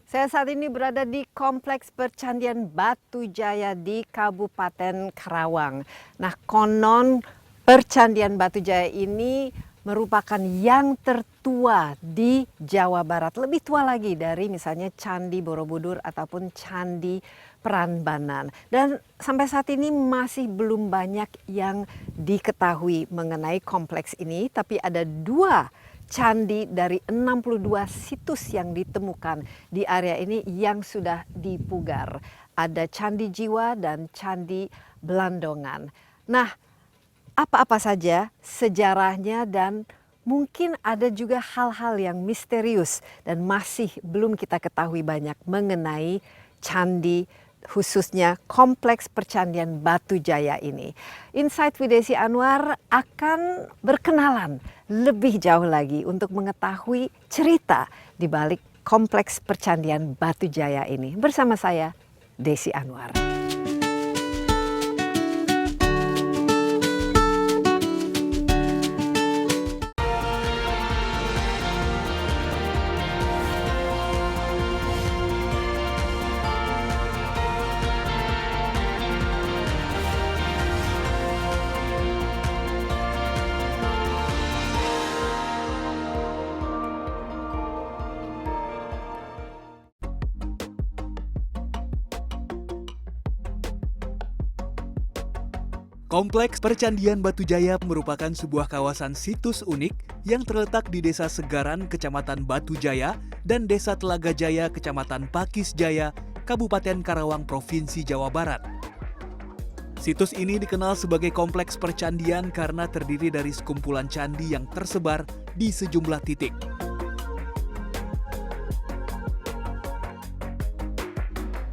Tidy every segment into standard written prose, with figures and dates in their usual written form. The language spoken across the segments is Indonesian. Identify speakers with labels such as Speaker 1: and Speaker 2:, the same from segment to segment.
Speaker 1: Saya saat ini berada di Kompleks Percandian Batujaya di Kabupaten Karawang. Nah, konon Percandian Batujaya ini merupakan yang tertua di Jawa Barat. Lebih tua lagi dari misalnya Candi Borobudur ataupun Candi Prambanan. Dan sampai saat ini masih belum banyak yang diketahui mengenai kompleks ini. Tapi ada dua candi dari 62 situs yang ditemukan di area ini yang sudah dipugar. Ada Candi Jiwa dan Candi Blandongan. Nah, apa-apa saja sejarahnya dan mungkin ada juga hal-hal yang misterius dan masih belum kita ketahui banyak mengenai candi, khususnya Kompleks Percandian Batujaya ini. Insight with Desi Anwar akan berkenalan lebih jauh lagi untuk mengetahui cerita di balik Kompleks Percandian Batujaya ini. Bersama saya, Desi Anwar.
Speaker 2: Kompleks Percandian Batujaya merupakan sebuah kawasan situs unik yang terletak di Desa Segaran, Kecamatan Batujaya, dan Desa Telaga Jaya, Kecamatan Pakis Jaya, Kabupaten Karawang, Provinsi Jawa Barat. Situs ini dikenal sebagai Kompleks Percandian karena terdiri dari sekumpulan candi yang tersebar di sejumlah titik.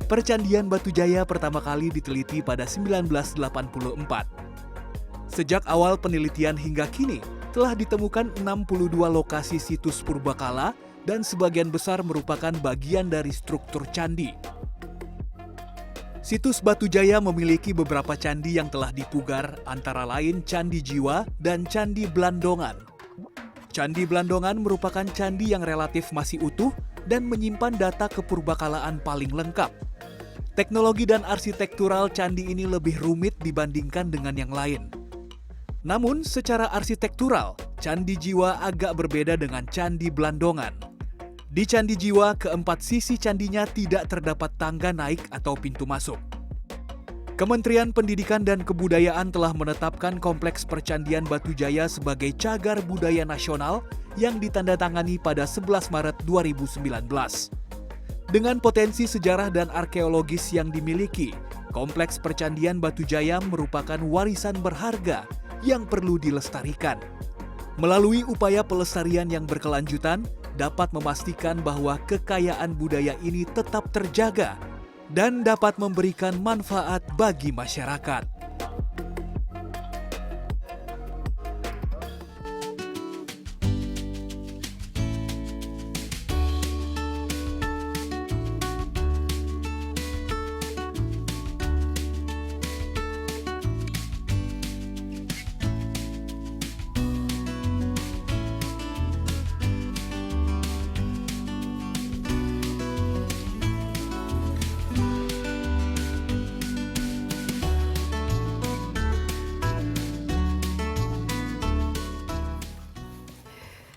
Speaker 2: Percandian Batujaya pertama kali diteliti pada 1984. Sejak awal penelitian hingga kini, telah ditemukan 62 lokasi situs purbakala dan sebagian besar merupakan bagian dari struktur candi. Situs Batujaya memiliki beberapa candi yang telah dipugar, antara lain Candi Jiwa dan Candi Blandongan. Candi Blandongan merupakan candi yang relatif masih utuh dan menyimpan data kepurbakalaan paling lengkap. Teknologi dan arsitektural candi ini lebih rumit dibandingkan dengan yang lain. Namun, secara arsitektural, Candi Jiwa agak berbeda dengan Candi Blandongan. Di Candi Jiwa, keempat sisi candinya tidak terdapat tangga naik atau pintu masuk. Kementerian Pendidikan dan Kebudayaan telah menetapkan Kompleks Percandian Batujaya sebagai Cagar Budaya Nasional yang ditandatangani pada 11 Maret 2019. Dengan potensi sejarah dan arkeologis yang dimiliki, Kompleks Percandian Batujaya merupakan warisan berharga yang perlu dilestarikan. Melalui upaya pelestarian yang berkelanjutan, dapat memastikan bahwa kekayaan budaya ini tetap terjaga dan dapat memberikan manfaat bagi masyarakat.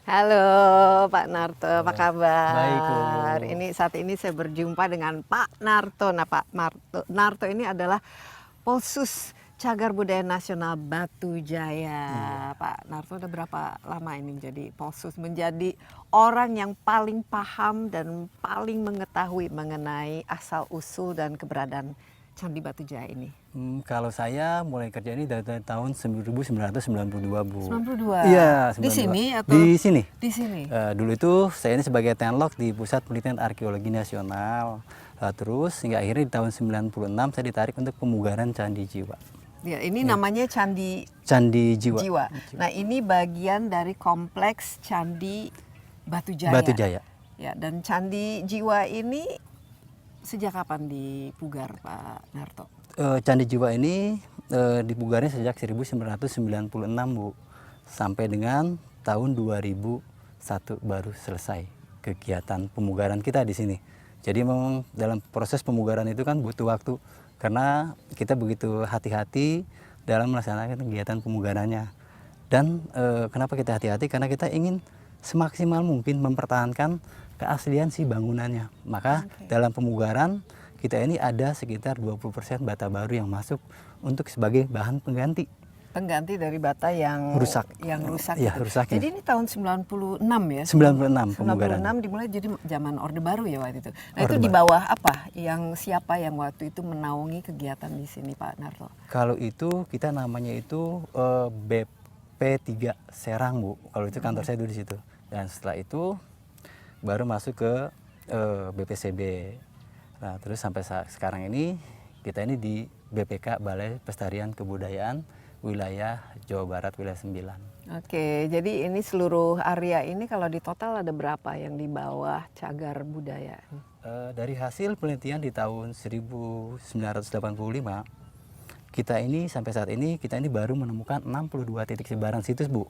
Speaker 1: Halo Pak Narto, apa kabar?
Speaker 3: Baik, Bu.
Speaker 1: Ini saat ini saya berjumpa dengan Pak Narto. Nah, Pak Narto ini adalah Polsus Cagar Budaya Nasional Batujaya. Pak Narto udah berapa lama ini menjadi Polsus, menjadi orang yang paling paham dan paling mengetahui mengenai asal-usul dan keberadaan Candi Batujaya ini?
Speaker 3: Kalau saya mulai kerja ini dari tahun 1992, Bu.
Speaker 1: 92?
Speaker 3: Iya, 92.
Speaker 1: Di sini atau?
Speaker 3: Di sini.
Speaker 1: Di sini?
Speaker 3: Dulu itu saya ini sebagai tenlok di Pusat Penelitian Arkeologi Nasional. Terus hingga akhirnya di tahun 96 saya ditarik untuk pemugaran Candi Jiwa.
Speaker 1: Ya, ini namanya Candi
Speaker 3: Jiwa.
Speaker 1: Jiwa. Nah, ini bagian dari Kompleks Candi Batujaya.
Speaker 3: Batujaya.
Speaker 1: Ya, dan Candi Jiwa ini sejak kapan dipugar, Pak Narto?
Speaker 3: Candi Jiwa ini dipugarnya sejak 1996, Bu. Sampai dengan tahun 2001 baru selesai kegiatan pemugaran kita di sini. Jadi memang dalam proses pemugaran itu kan butuh waktu, karena kita begitu hati-hati dalam melaksanakan kegiatan pemugarannya. Dan kenapa kita hati-hati? Karena kita ingin semaksimal mungkin mempertahankan keaslian si bangunannya. Maka dalam pemugaran kita ini ada sekitar 20% bata baru yang masuk untuk sebagai bahan pengganti.
Speaker 1: Pengganti dari bata yang
Speaker 3: Rusak.
Speaker 1: Yang rusak.
Speaker 3: Iya,
Speaker 1: itu.
Speaker 3: rusaknya.
Speaker 1: Jadi ini tahun 96 ya?
Speaker 3: 96 pemugaran.
Speaker 1: 96 dimulai jadi zaman Orde Baru ya waktu itu. Nah
Speaker 3: Orde
Speaker 1: itu di
Speaker 3: Baru.
Speaker 1: bawah apa? Siapa yang waktu itu menaungi kegiatan di sini Pak Narto?
Speaker 3: Kalau itu kita namanya itu BP3 Serang, Bu. Kalau itu kantor saya dulu di situ. Dan setelah itu baru masuk ke BPCB. Nah, terus sampai sekarang ini kita ini di BPK Balai Pelestarian Kebudayaan Wilayah Jawa Barat Wilayah 9.
Speaker 1: Oke, jadi ini seluruh area ini kalau di total ada berapa yang di bawah cagar budaya?
Speaker 3: Dari hasil penelitian di tahun 1985, kita ini sampai saat ini kita ini baru menemukan 62 titik sebaran situs, Bu.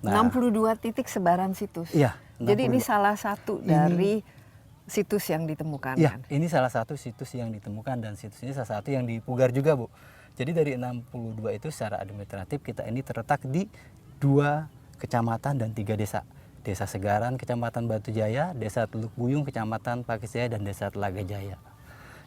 Speaker 1: 62 titik sebaran situs.
Speaker 3: Iya.
Speaker 1: Jadi ini salah satu dari situs yang ditemukan.
Speaker 3: Iya,
Speaker 1: kan?
Speaker 3: ini salah satu situs yang ditemukan dan situs ini salah satu yang dipugar juga, Bu. Jadi dari 62 itu secara administratif kita ini terletak di 2 kecamatan dan 3 desa. Desa Segaran, Kecamatan Batu Jaya, Desa Teluk Buyung, Kecamatan Pakis Jaya, dan Desa Telaga Jaya.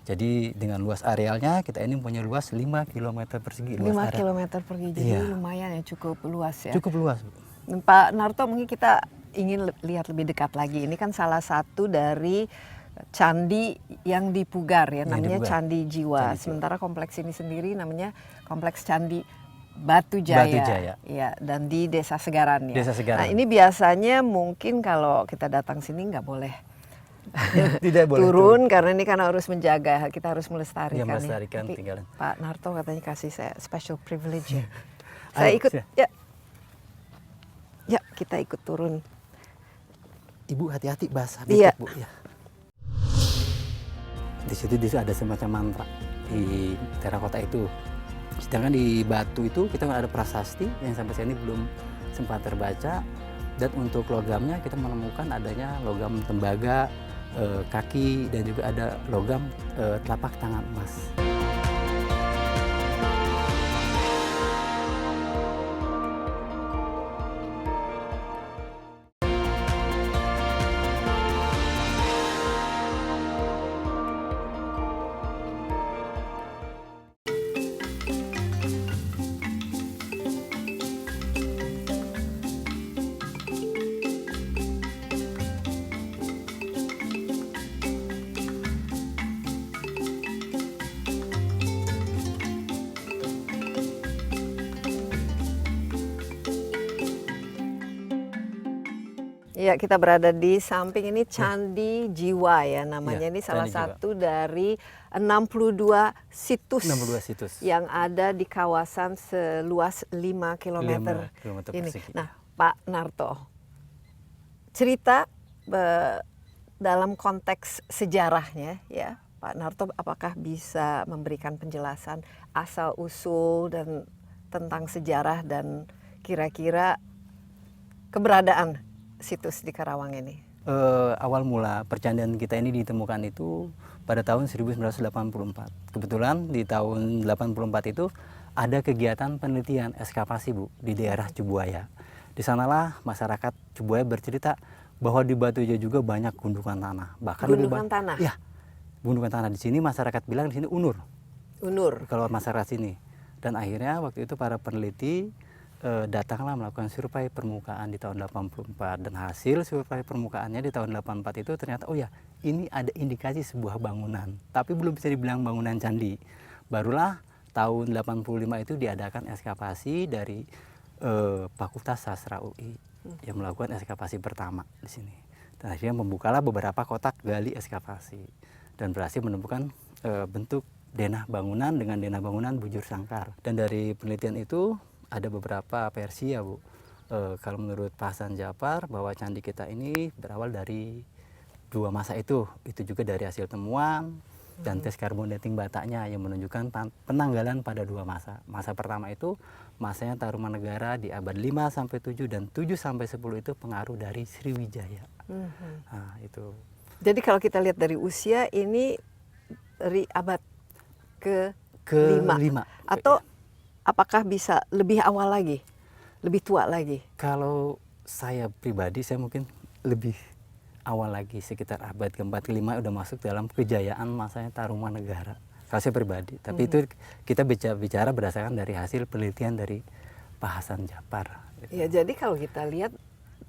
Speaker 3: Jadi dengan luas arealnya kita ini punya luas 5 km persegi.
Speaker 1: 5 km persegi, jadi lumayan ya, cukup luas ya.
Speaker 3: Cukup luas, Bu.
Speaker 1: Pak Narto, mungkin kita ingin lihat lebih dekat lagi. Ini kan salah satu dari candi yang dipugar ya, namanya Candi Jiwa. Sementara kompleks ini sendiri namanya Kompleks Candi Batu Jaya.
Speaker 3: Batu Jaya.
Speaker 1: Ya, dan di Desa Segaran ya.
Speaker 3: Desa Segaran.
Speaker 1: Nah, ini biasanya mungkin kalau kita datang sini nggak boleh
Speaker 3: Tidak boleh
Speaker 1: turun karena ini kan harus menjaga, kita harus melestarikan.
Speaker 3: Ya, melestarikan,
Speaker 1: Tapi
Speaker 3: tinggalan.
Speaker 1: Pak Narto katanya kasih saya special privilege ya.
Speaker 3: Ayo,
Speaker 1: Saya ikut
Speaker 3: siap.
Speaker 1: ya. Ya, kita ikut turun.
Speaker 3: Ibu hati-hati basah
Speaker 1: Iya.
Speaker 3: dikit, Bu. Ya. Di situ ada semacam mantra di terakota itu. Sedangkan di batu itu kita ada prasasti yang sampai saat ini belum sempat terbaca. Dan untuk logamnya kita menemukan adanya logam tembaga, kaki, dan juga ada logam telapak tangan emas.
Speaker 1: Ya, kita berada di samping ini Candi Jiwa ya namanya.
Speaker 3: Ya,
Speaker 1: ini salah
Speaker 3: Candi Jiwa.
Speaker 1: satu dari 62 situs
Speaker 3: 62 situs.
Speaker 1: yang ada di kawasan seluas 5 km
Speaker 3: 5 kilometer
Speaker 1: ini.
Speaker 3: persegi.
Speaker 1: Nah, Pak Narto, cerita dalam konteks sejarahnya ya, Pak Narto apakah bisa memberikan penjelasan asal usul dan tentang sejarah dan kira-kira keberadaan situs di Karawang ini?
Speaker 3: Awal mula percandian kita ini ditemukan itu pada tahun 1984. Kebetulan di tahun 84 itu ada kegiatan penelitian ekskavasi, Bu, di daerah Cibuaya. Di sanalah masyarakat Cibuaya bercerita bahwa di Batu Jaya juga banyak gundukan tanah. Bahkan
Speaker 1: Gundukan tanah?
Speaker 3: Ya, gundukan tanah. Di sini masyarakat bilang di sini unur.
Speaker 1: Unur.
Speaker 3: Kalau masyarakat sini. Dan akhirnya waktu itu para peneliti datanglah melakukan survei permukaan di tahun 84, dan hasil survei permukaannya di tahun 84 itu ternyata oh ya, ini ada indikasi sebuah bangunan, tapi belum bisa dibilang bangunan candi. Barulah tahun 85 itu diadakan ekskavasi dari Fakultas Sastra UI yang melakukan ekskavasi pertama di sini. Dan akhirnya membukalah beberapa kotak gali ekskavasi dan berhasil menemukan bentuk denah bangunan dengan denah bangunan bujur sangkar. Dan dari penelitian itu ada beberapa versi ya, Bu. Kalau menurut Pak Hasan Japar bahwa candi kita ini berawal dari 2 masa itu juga dari hasil temuan dan tes karbon dating batanya yang menunjukkan penanggalan pada 2 masa. Masa pertama itu masanya Tarumanegara di abad 5 sampai 7 dan 7 sampai 10 itu pengaruh dari Sriwijaya. Nah, itu.
Speaker 1: Jadi kalau kita lihat dari usia ini dari abad ke
Speaker 3: Ke-5.
Speaker 1: atau apakah bisa lebih awal lagi, lebih tua lagi?
Speaker 3: Kalau saya pribadi, saya mungkin lebih awal lagi, sekitar abad ke-4 ke-5 udah masuk dalam kejayaan masanya Tarumanegara. Kalau saya pribadi, tapi itu kita bicara berdasarkan dari hasil penelitian dari Pak Hasan Japar.
Speaker 1: Ya, jadi kalau kita lihat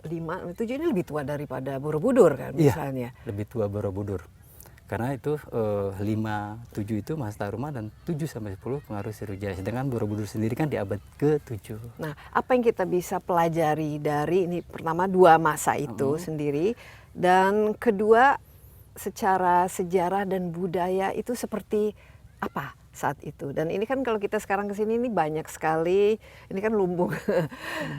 Speaker 1: 5, 7 ini lebih tua daripada Borobudur kan
Speaker 3: Iya,
Speaker 1: misalnya.
Speaker 3: lebih tua Borobudur. Karena itu 5, 7 itu Mas Taruma, dan 7 sampai 10 pengaruh Sriwijaya. Sedangkan Borobudur sendiri kan di abad ke-7.
Speaker 1: Nah, apa yang kita bisa pelajari dari ini, pertama 2 masa itu sendiri, dan kedua secara sejarah dan budaya itu seperti apa saat itu? Dan ini kan kalau kita sekarang ke sini ini banyak sekali, ini kan lumbung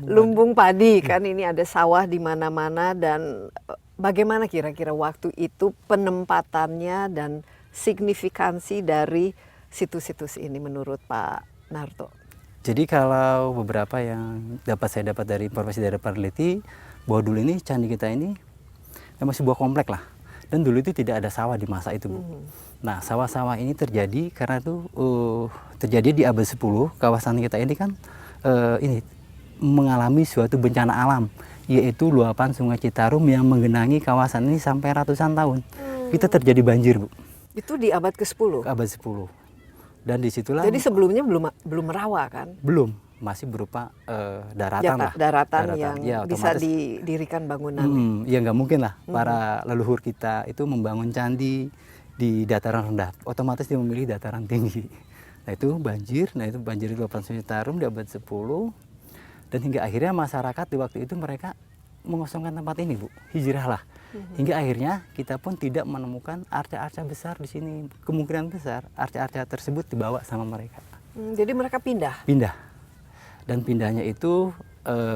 Speaker 1: lumbung padi kan, ini ada sawah di mana-mana, dan bagaimana kira-kira waktu itu penempatannya dan signifikansi dari situs-situs ini menurut Pak Narto?
Speaker 3: Jadi kalau beberapa yang saya dapat dari informasi dari peneliti, bahwa dulu ini candi kita ini memang sebuah komplek lah. Dan dulu itu tidak ada sawah di masa itu, Bu. Nah, sawah-sawah ini terjadi karena itu terjadi di abad 10. Kawasan kita ini kan ini mengalami suatu bencana alam, yaitu luapan Sungai Citarum yang menggenangi kawasan ini sampai ratusan tahun. Kita terjadi banjir, Bu.
Speaker 1: Itu di abad ke-10?
Speaker 3: Abad 10. Dan disitulah...
Speaker 1: Jadi sebelumnya belum rawa kan?
Speaker 3: Belum, masih berupa daratan lah.
Speaker 1: Daratan yang
Speaker 3: ya,
Speaker 1: bisa
Speaker 3: otomatis,
Speaker 1: didirikan bangunan.
Speaker 3: Ya nggak mungkin lah para leluhur kita itu membangun candi di dataran rendah. Otomatis dia memilih dataran tinggi. Nah itu banjir, di luapan Sungai Citarum di abad 10. Dan hingga akhirnya masyarakat di waktu itu mereka mengosongkan tempat ini, Bu. Hijrah lah. Hingga akhirnya kita pun tidak menemukan arca-arca besar di sini. Kemungkinan besar arca-arca tersebut dibawa sama mereka.
Speaker 1: Jadi mereka pindah?
Speaker 3: Pindah. Dan pindahnya itu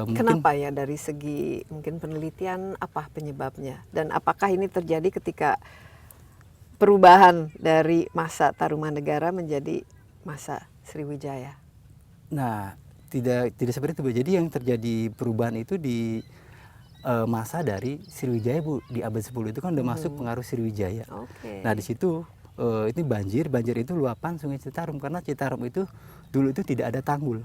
Speaker 3: mungkin...
Speaker 1: Kenapa ya, dari segi mungkin penelitian apa penyebabnya? Dan apakah ini terjadi ketika perubahan dari masa Tarumanegara menjadi masa Sriwijaya?
Speaker 3: Nah, tidak seperti itu, Bu. Jadi yang terjadi perubahan itu di masa dari Sriwijaya, Bu. Di abad 10 itu kan udah masuk pengaruh Sriwijaya. Nah, di situ ini banjir itu luapan Sungai Citarum, karena Citarum itu dulu itu tidak ada tanggul.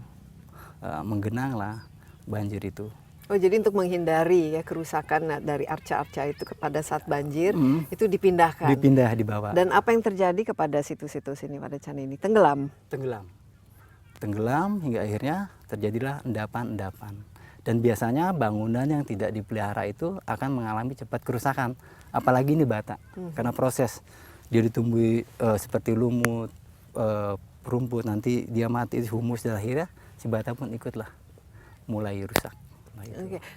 Speaker 3: Menggenang lah banjir itu.
Speaker 1: Oh, jadi untuk menghindari ya kerusakan dari arca-arca itu kepada saat banjir, itu dipindahkan.
Speaker 3: Dibawa.
Speaker 1: Dan apa yang terjadi kepada situs-situs ini pada candi ini? Tenggelam
Speaker 3: hingga akhirnya terjadilah endapan-endapan. Dan biasanya bangunan yang tidak dipelihara itu akan mengalami cepat kerusakan. Apalagi ini bata, karena proses dia ditumbuhi seperti lumut, rumput, nanti dia mati, humus, dan akhirnya si bata pun ikutlah mulai rusak.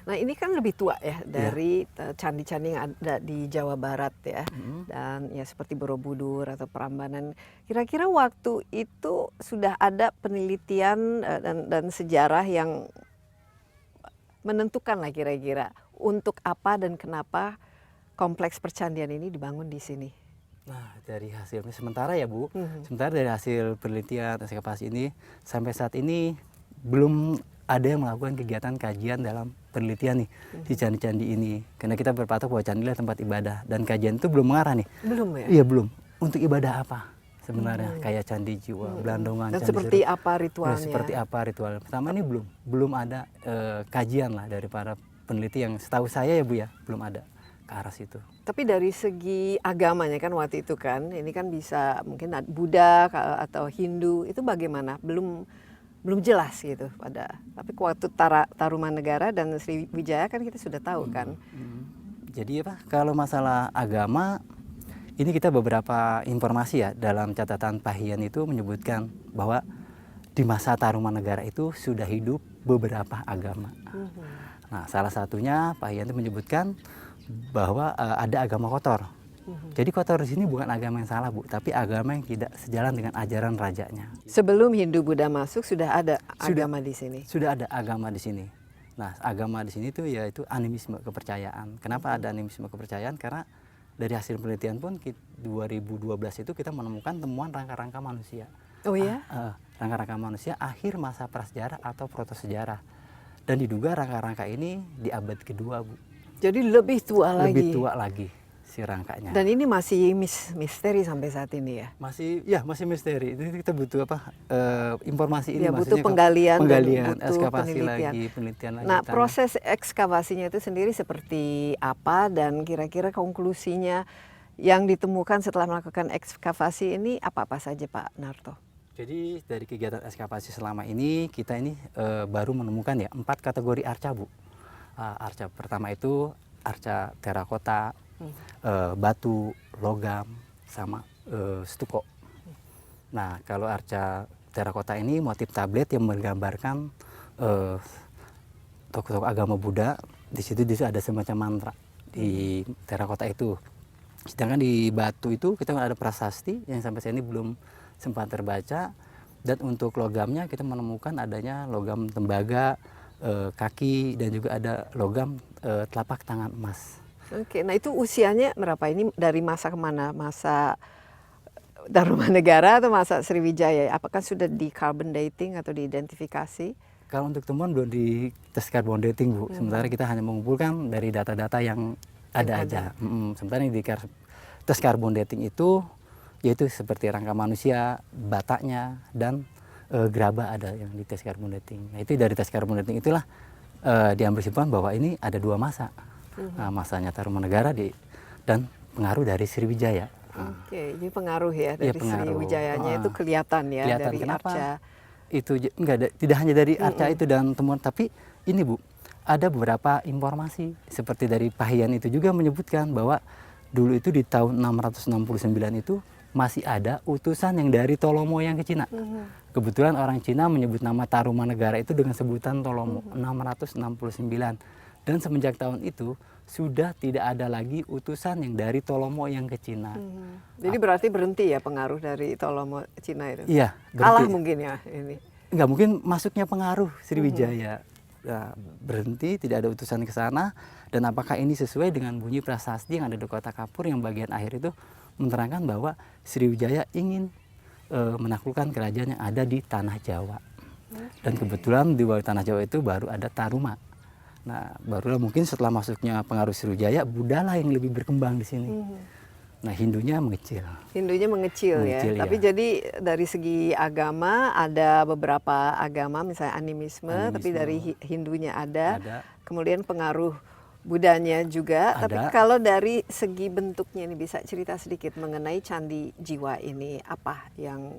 Speaker 1: Nah ini kan lebih tua ya dari candi-candi yang ada di Jawa Barat ya, dan ya seperti Borobudur atau Prambanan. Kira-kira waktu itu sudah ada penelitian dan sejarah yang menentukan lah kira-kira untuk apa dan kenapa kompleks percandian ini dibangun di sini.
Speaker 3: Nah, dari hasilnya sementara ya, Bu, sementara dari hasil penelitian ekskavasi ini sampai saat ini belum ada yang melakukan kegiatan kajian dalam penelitian nih di candi-candi ini, karena kita berpatok bahwa candi adalah tempat ibadah, dan kajian itu belum mengarah nih.
Speaker 1: Belum ya?
Speaker 3: Iya, belum. Untuk ibadah apa sebenarnya, kayak Candi Jiwa, Blandongan,
Speaker 1: dan
Speaker 3: Candi
Speaker 1: seperti
Speaker 3: Seru.
Speaker 1: apa ritualnya?
Speaker 3: Seperti apa ritualnya? Pertama ini belum ada kajian lah dari para peneliti, yang setahu saya ya, Bu ya, belum ada ke arah situ.
Speaker 1: Tapi dari segi agamanya kan waktu itu kan, ini kan bisa mungkin Buddha atau Hindu, itu bagaimana? Belum jelas gitu tapi waktu Tarumanegara dan Sriwijaya kan kita sudah tahu kan.
Speaker 3: Jadi apa, kalau masalah agama ini kita beberapa informasi ya dalam catatan Pahian itu menyebutkan bahwa di masa Tarumanegara itu sudah hidup beberapa agama. Nah, salah satunya Pahian itu menyebutkan bahwa ada agama kotor. Jadi kotor di sini bukan agama yang salah, Bu, tapi agama yang tidak sejalan dengan ajaran rajanya.
Speaker 1: Sebelum Hindu Buddha masuk sudah ada agama di sini.
Speaker 3: Sudah ada agama di sini. Nah, agama di sini tuh yaitu animisme kepercayaan. Kenapa ada animisme kepercayaan? Karena dari hasil penelitian pun 2012 itu kita menemukan temuan rangka-rangka manusia.
Speaker 1: Oh ya?
Speaker 3: Rangka-rangka manusia akhir masa prasejarah atau protosejarah. Dan diduga rangka-rangka ini di abad kedua, Bu.
Speaker 1: Jadi lebih tua lagi.
Speaker 3: Lebih tua lagi. si rangkanya.
Speaker 1: Dan ini masih misteri sampai saat ini ya?
Speaker 3: Masih misteri. Itu kita butuh informasi ini,
Speaker 1: Ya, butuh
Speaker 3: maksudnya
Speaker 1: penggalian dan butuh
Speaker 3: ekskavasi
Speaker 1: penelitian.
Speaker 3: penelitian lagi.
Speaker 1: Nah, proses ekskavasinya itu sendiri seperti apa dan kira-kira konklusinya yang ditemukan setelah melakukan ekskavasi ini apa-apa saja Pak Narto?
Speaker 3: Jadi dari kegiatan ekskavasi selama ini kita ini baru menemukan ya 4 kategori arca, Bu. Arca pertama itu arca terakota, batu, logam, sama stuko. Nah, kalau arca terakota ini motif tablet yang menggambarkan tokoh-tokoh agama Buddha. Di situ ada semacam mantra di terakota itu. Sedangkan di batu itu kita ada prasasti yang sampai saat ini belum sempat terbaca. Dan untuk logamnya kita menemukan adanya logam tembaga, kaki, dan juga ada logam telapak tangan emas.
Speaker 1: Oke, nah itu usianya berapa? Ini dari masa kemana? Masa Tarumanegara atau masa Sriwijaya? Apakah sudah di carbon dating atau diidentifikasi?
Speaker 3: Kalau untuk temuan belum di tes carbon dating, Bu. Sementara kita hanya mengumpulkan dari data-data yang ada aja. Sementara yang di tes carbon dating itu yaitu seperti rangka manusia, bataknya, dan gerabah ada yang di tes carbon dating. Nah, itu dari tes carbon dating itulah diambil kesimpulan bahwa ini ada 2 masa. Masanya Tarumanegara dan pengaruh dari Sriwijaya.
Speaker 1: Oke, jadi pengaruh ya dari Sriwijayanya itu kelihatan ya
Speaker 3: kelihatan.
Speaker 1: dari
Speaker 3: Kenapa?
Speaker 1: arca.
Speaker 3: Itu tidak hanya dari arca itu dan temuan, tapi ini, Bu, ada beberapa informasi seperti dari Pahian itu juga menyebutkan bahwa dulu itu di tahun 669 itu masih ada utusan yang dari Tolomo yang ke Cina. Kebetulan orang Cina menyebut nama Tarumanegara itu dengan sebutan Tolomo 669. Dan semenjak tahun itu sudah tidak ada lagi utusan yang dari Tolomo yang ke Cina.
Speaker 1: Jadi berarti berhenti ya pengaruh dari Tolomo Cina itu?
Speaker 3: Iya,
Speaker 1: kalah mungkin ya ini.
Speaker 3: Enggak, mungkin masuknya pengaruh Sriwijaya. Nah, berhenti, tidak ada utusan ke sana. Dan apakah ini sesuai dengan bunyi prasasti yang ada di Kota Kapur yang bagian akhir itu menerangkan bahwa Sriwijaya ingin menaklukkan kerajaan yang ada di Tanah Jawa. Dan kebetulan di bawah Tanah Jawa itu baru ada Taruma. Nah, barulah mungkin setelah masuknya pengaruh Sriwijaya, Buddha lah yang lebih berkembang di sini. Nah, Hindunya mengecil.
Speaker 1: Hindunya mengecil ya.
Speaker 3: Ya.
Speaker 1: Tapi jadi dari segi agama ada beberapa agama, misalnya animisme. Tapi dari Hindunya ada. Kemudian pengaruh Buddhanya juga.
Speaker 3: Ada.
Speaker 1: Tapi kalau dari segi bentuknya ini bisa cerita sedikit mengenai Candi Jiwa ini, apa yang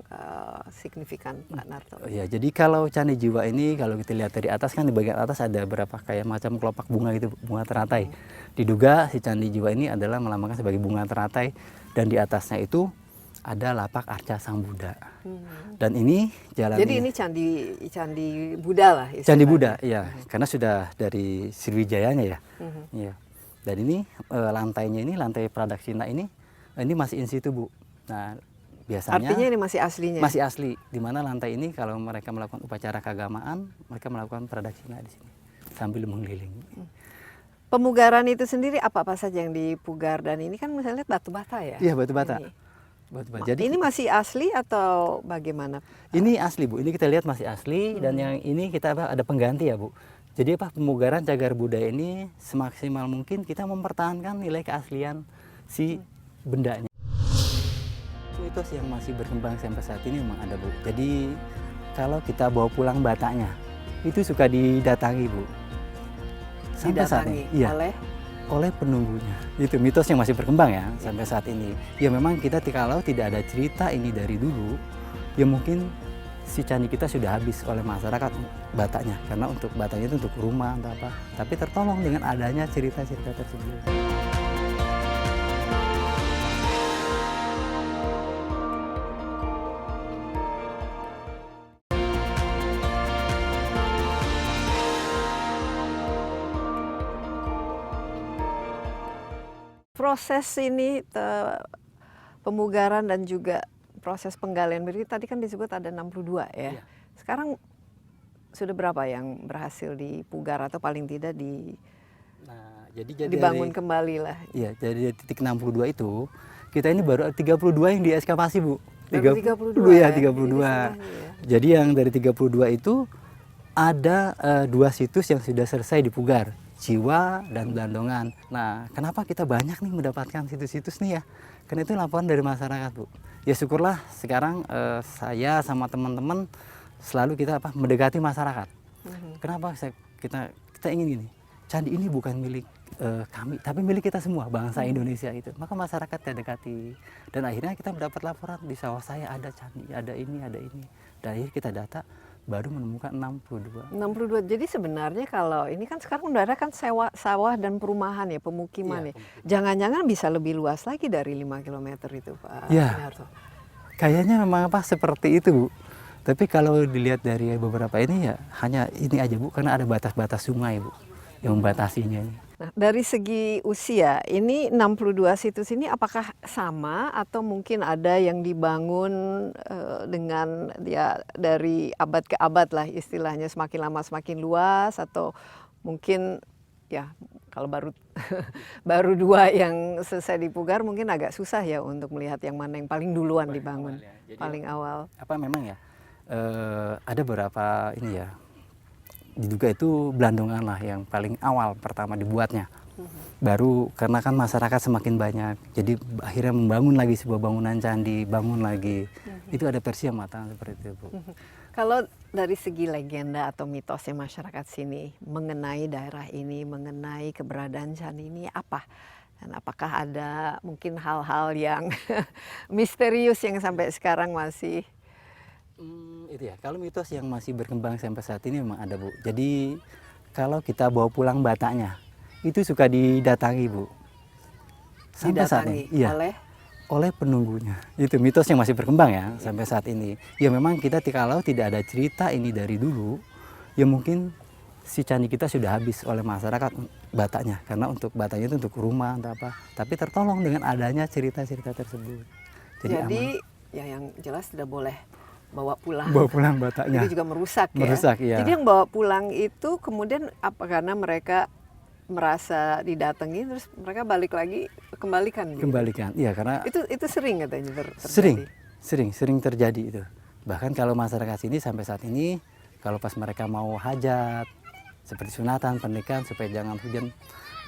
Speaker 1: signifikan, Pak Narto?
Speaker 3: Ya, jadi kalau Candi Jiwa ini kalau kita lihat dari atas kan di bagian atas ada berapa kayak macam kelopak bunga gitu, bunga teratai. Diduga si Candi Jiwa ini adalah melambangkan sebagai bunga teratai dan di atasnya itu ada lapak arca Sang Buddha. Dan ini jalan.
Speaker 1: Jadi ini candi Buddha lah istilahnya.
Speaker 3: Candi Buddha, ya, karena sudah dari Sriwijayanya ya. Ya. Dan ini lantainya ini lantai Pradaksina ini masih in situ, Bu. Nah, biasanya
Speaker 1: artinya ini masih aslinya.
Speaker 3: Masih asli. Di mana lantai ini kalau mereka melakukan upacara keagamaan, mereka melakukan Pradaksina di sini sambil mengelilingi.
Speaker 1: Pemugaran itu sendiri apa saja yang dipugar dan ini kan misalnya batu bata ya?
Speaker 3: Iya, batu bata.
Speaker 1: Jadi ini masih asli atau bagaimana?
Speaker 3: Ini asli, Bu. Ini kita lihat masih asli dan yang ini kita ada pengganti ya, Bu. Jadi pemugaran cagar budaya ini semaksimal mungkin kita mempertahankan nilai keaslian si bendanya. Mitos yang masih berkembang sampai saat ini memang ada, Bu. Jadi kalau kita bawa pulang batanya itu suka didatangi, Bu. Sampai saat ini, iya, oleh penunggunya. Itu mitos yang masih berkembang ya sampai saat ini. Ya memang kita kalau tidak ada cerita ini dari dulu, ya mungkin si candi kita sudah habis oleh masyarakat batanya. Karena untuk batanya itu untuk rumah atau apa. Tapi tertolong dengan adanya cerita-cerita tersebut.
Speaker 1: Proses ini pemugaran dan juga proses penggalian berarti tadi kan disebut ada 62 ya.
Speaker 3: Iya.
Speaker 1: Sekarang sudah berapa yang berhasil dipugar atau paling tidak
Speaker 3: jadi
Speaker 1: dibangun kembali lah?
Speaker 3: Iya, jadi titik 62 itu kita ini baru 32 yang diekskavasi, Bu.
Speaker 1: 32
Speaker 3: ya, 32. Jadi yang dari 32 itu ada 2 situs yang sudah selesai dipugar. Jiwa dan Blandongan. Nah, kenapa kita banyak nih mendapatkan situs-situs nih ya? Karena itu laporan dari masyarakat, Bu. Ya syukurlah sekarang saya sama teman-teman selalu kita mendekati masyarakat. Kenapa kita ingin gini? Candi ini bukan milik kami, tapi milik kita semua, bangsa Indonesia itu. Maka masyarakat kita dekati. Dan akhirnya kita mendapat laporan di sawah saya ada candi, ada ini, ada ini. Dan akhirnya kita data baru menemukan 62.
Speaker 1: 62. Jadi sebenarnya kalau ini kan sekarang udah ada kan sawah dan perumahan ya, pemukiman ya.
Speaker 3: Iya, pemukiman.
Speaker 1: Jangan-jangan bisa lebih luas lagi dari 5 km itu, Pak
Speaker 3: Ya.
Speaker 1: Narto.
Speaker 3: Kayaknya memang seperti itu, Bu. Tapi kalau dilihat dari beberapa ini ya hanya ini aja, Bu, karena ada batas-batas sungai, Bu, yang membatasinya.
Speaker 1: Nah, dari segi usia, ini 62 situs ini apakah sama atau mungkin ada yang dibangun dengan ya dari abad ke abad lah istilahnya, semakin lama semakin luas, atau mungkin ya kalau baru baru 2 yang selesai dipugar mungkin agak susah ya untuk melihat yang mana yang paling duluan dibangun, paling awal.
Speaker 3: Apa memang ya ada beberapa ini ya, diduga itu Blandongan lah yang paling awal pertama dibuatnya. Baru karena kan masyarakat semakin banyak, jadi akhirnya membangun lagi sebuah bangunan candi, bangun lagi. Itu ada versi yang matang seperti itu, Bu.
Speaker 1: Kalau dari segi legenda atau mitosnya masyarakat sini mengenai daerah ini, mengenai keberadaan candi ini apa? Dan apakah ada mungkin hal-hal yang misterius yang sampai sekarang masih
Speaker 3: Itu ya, kalau mitos yang masih berkembang sampai saat ini memang ada, Bu. Jadi kalau kita bawa pulang batanya, itu suka didatangi, Bu. Sampai saat
Speaker 1: didatangi
Speaker 3: ini, iya, oleh penunggunya. Itu mitos yang masih berkembang ya sampai saat ini. Ya memang kita kalau tidak ada cerita ini dari dulu, ya mungkin si candi kita sudah habis oleh masyarakat batanya. Karena untuk batanya itu untuk rumah atau apa. Tapi tertolong dengan adanya cerita-cerita tersebut.
Speaker 1: Jadi
Speaker 3: aman.
Speaker 1: ya yang jelas tidak boleh bawa pulang.
Speaker 3: Bawa pulang batanya.
Speaker 1: Itu juga merusak ya.
Speaker 3: Merusak, iya.
Speaker 1: Jadi yang bawa pulang itu kemudian apa karena mereka merasa didatangi terus mereka balik lagi kembalikan gitu?
Speaker 3: Kembalikan, iya karena
Speaker 1: Itu sering katanya
Speaker 3: sering
Speaker 1: terjadi.
Speaker 3: terjadi itu. Bahkan kalau masyarakat sini sampai saat ini, kalau pas mereka mau hajat, seperti sunatan, pernikahan, supaya jangan hujan,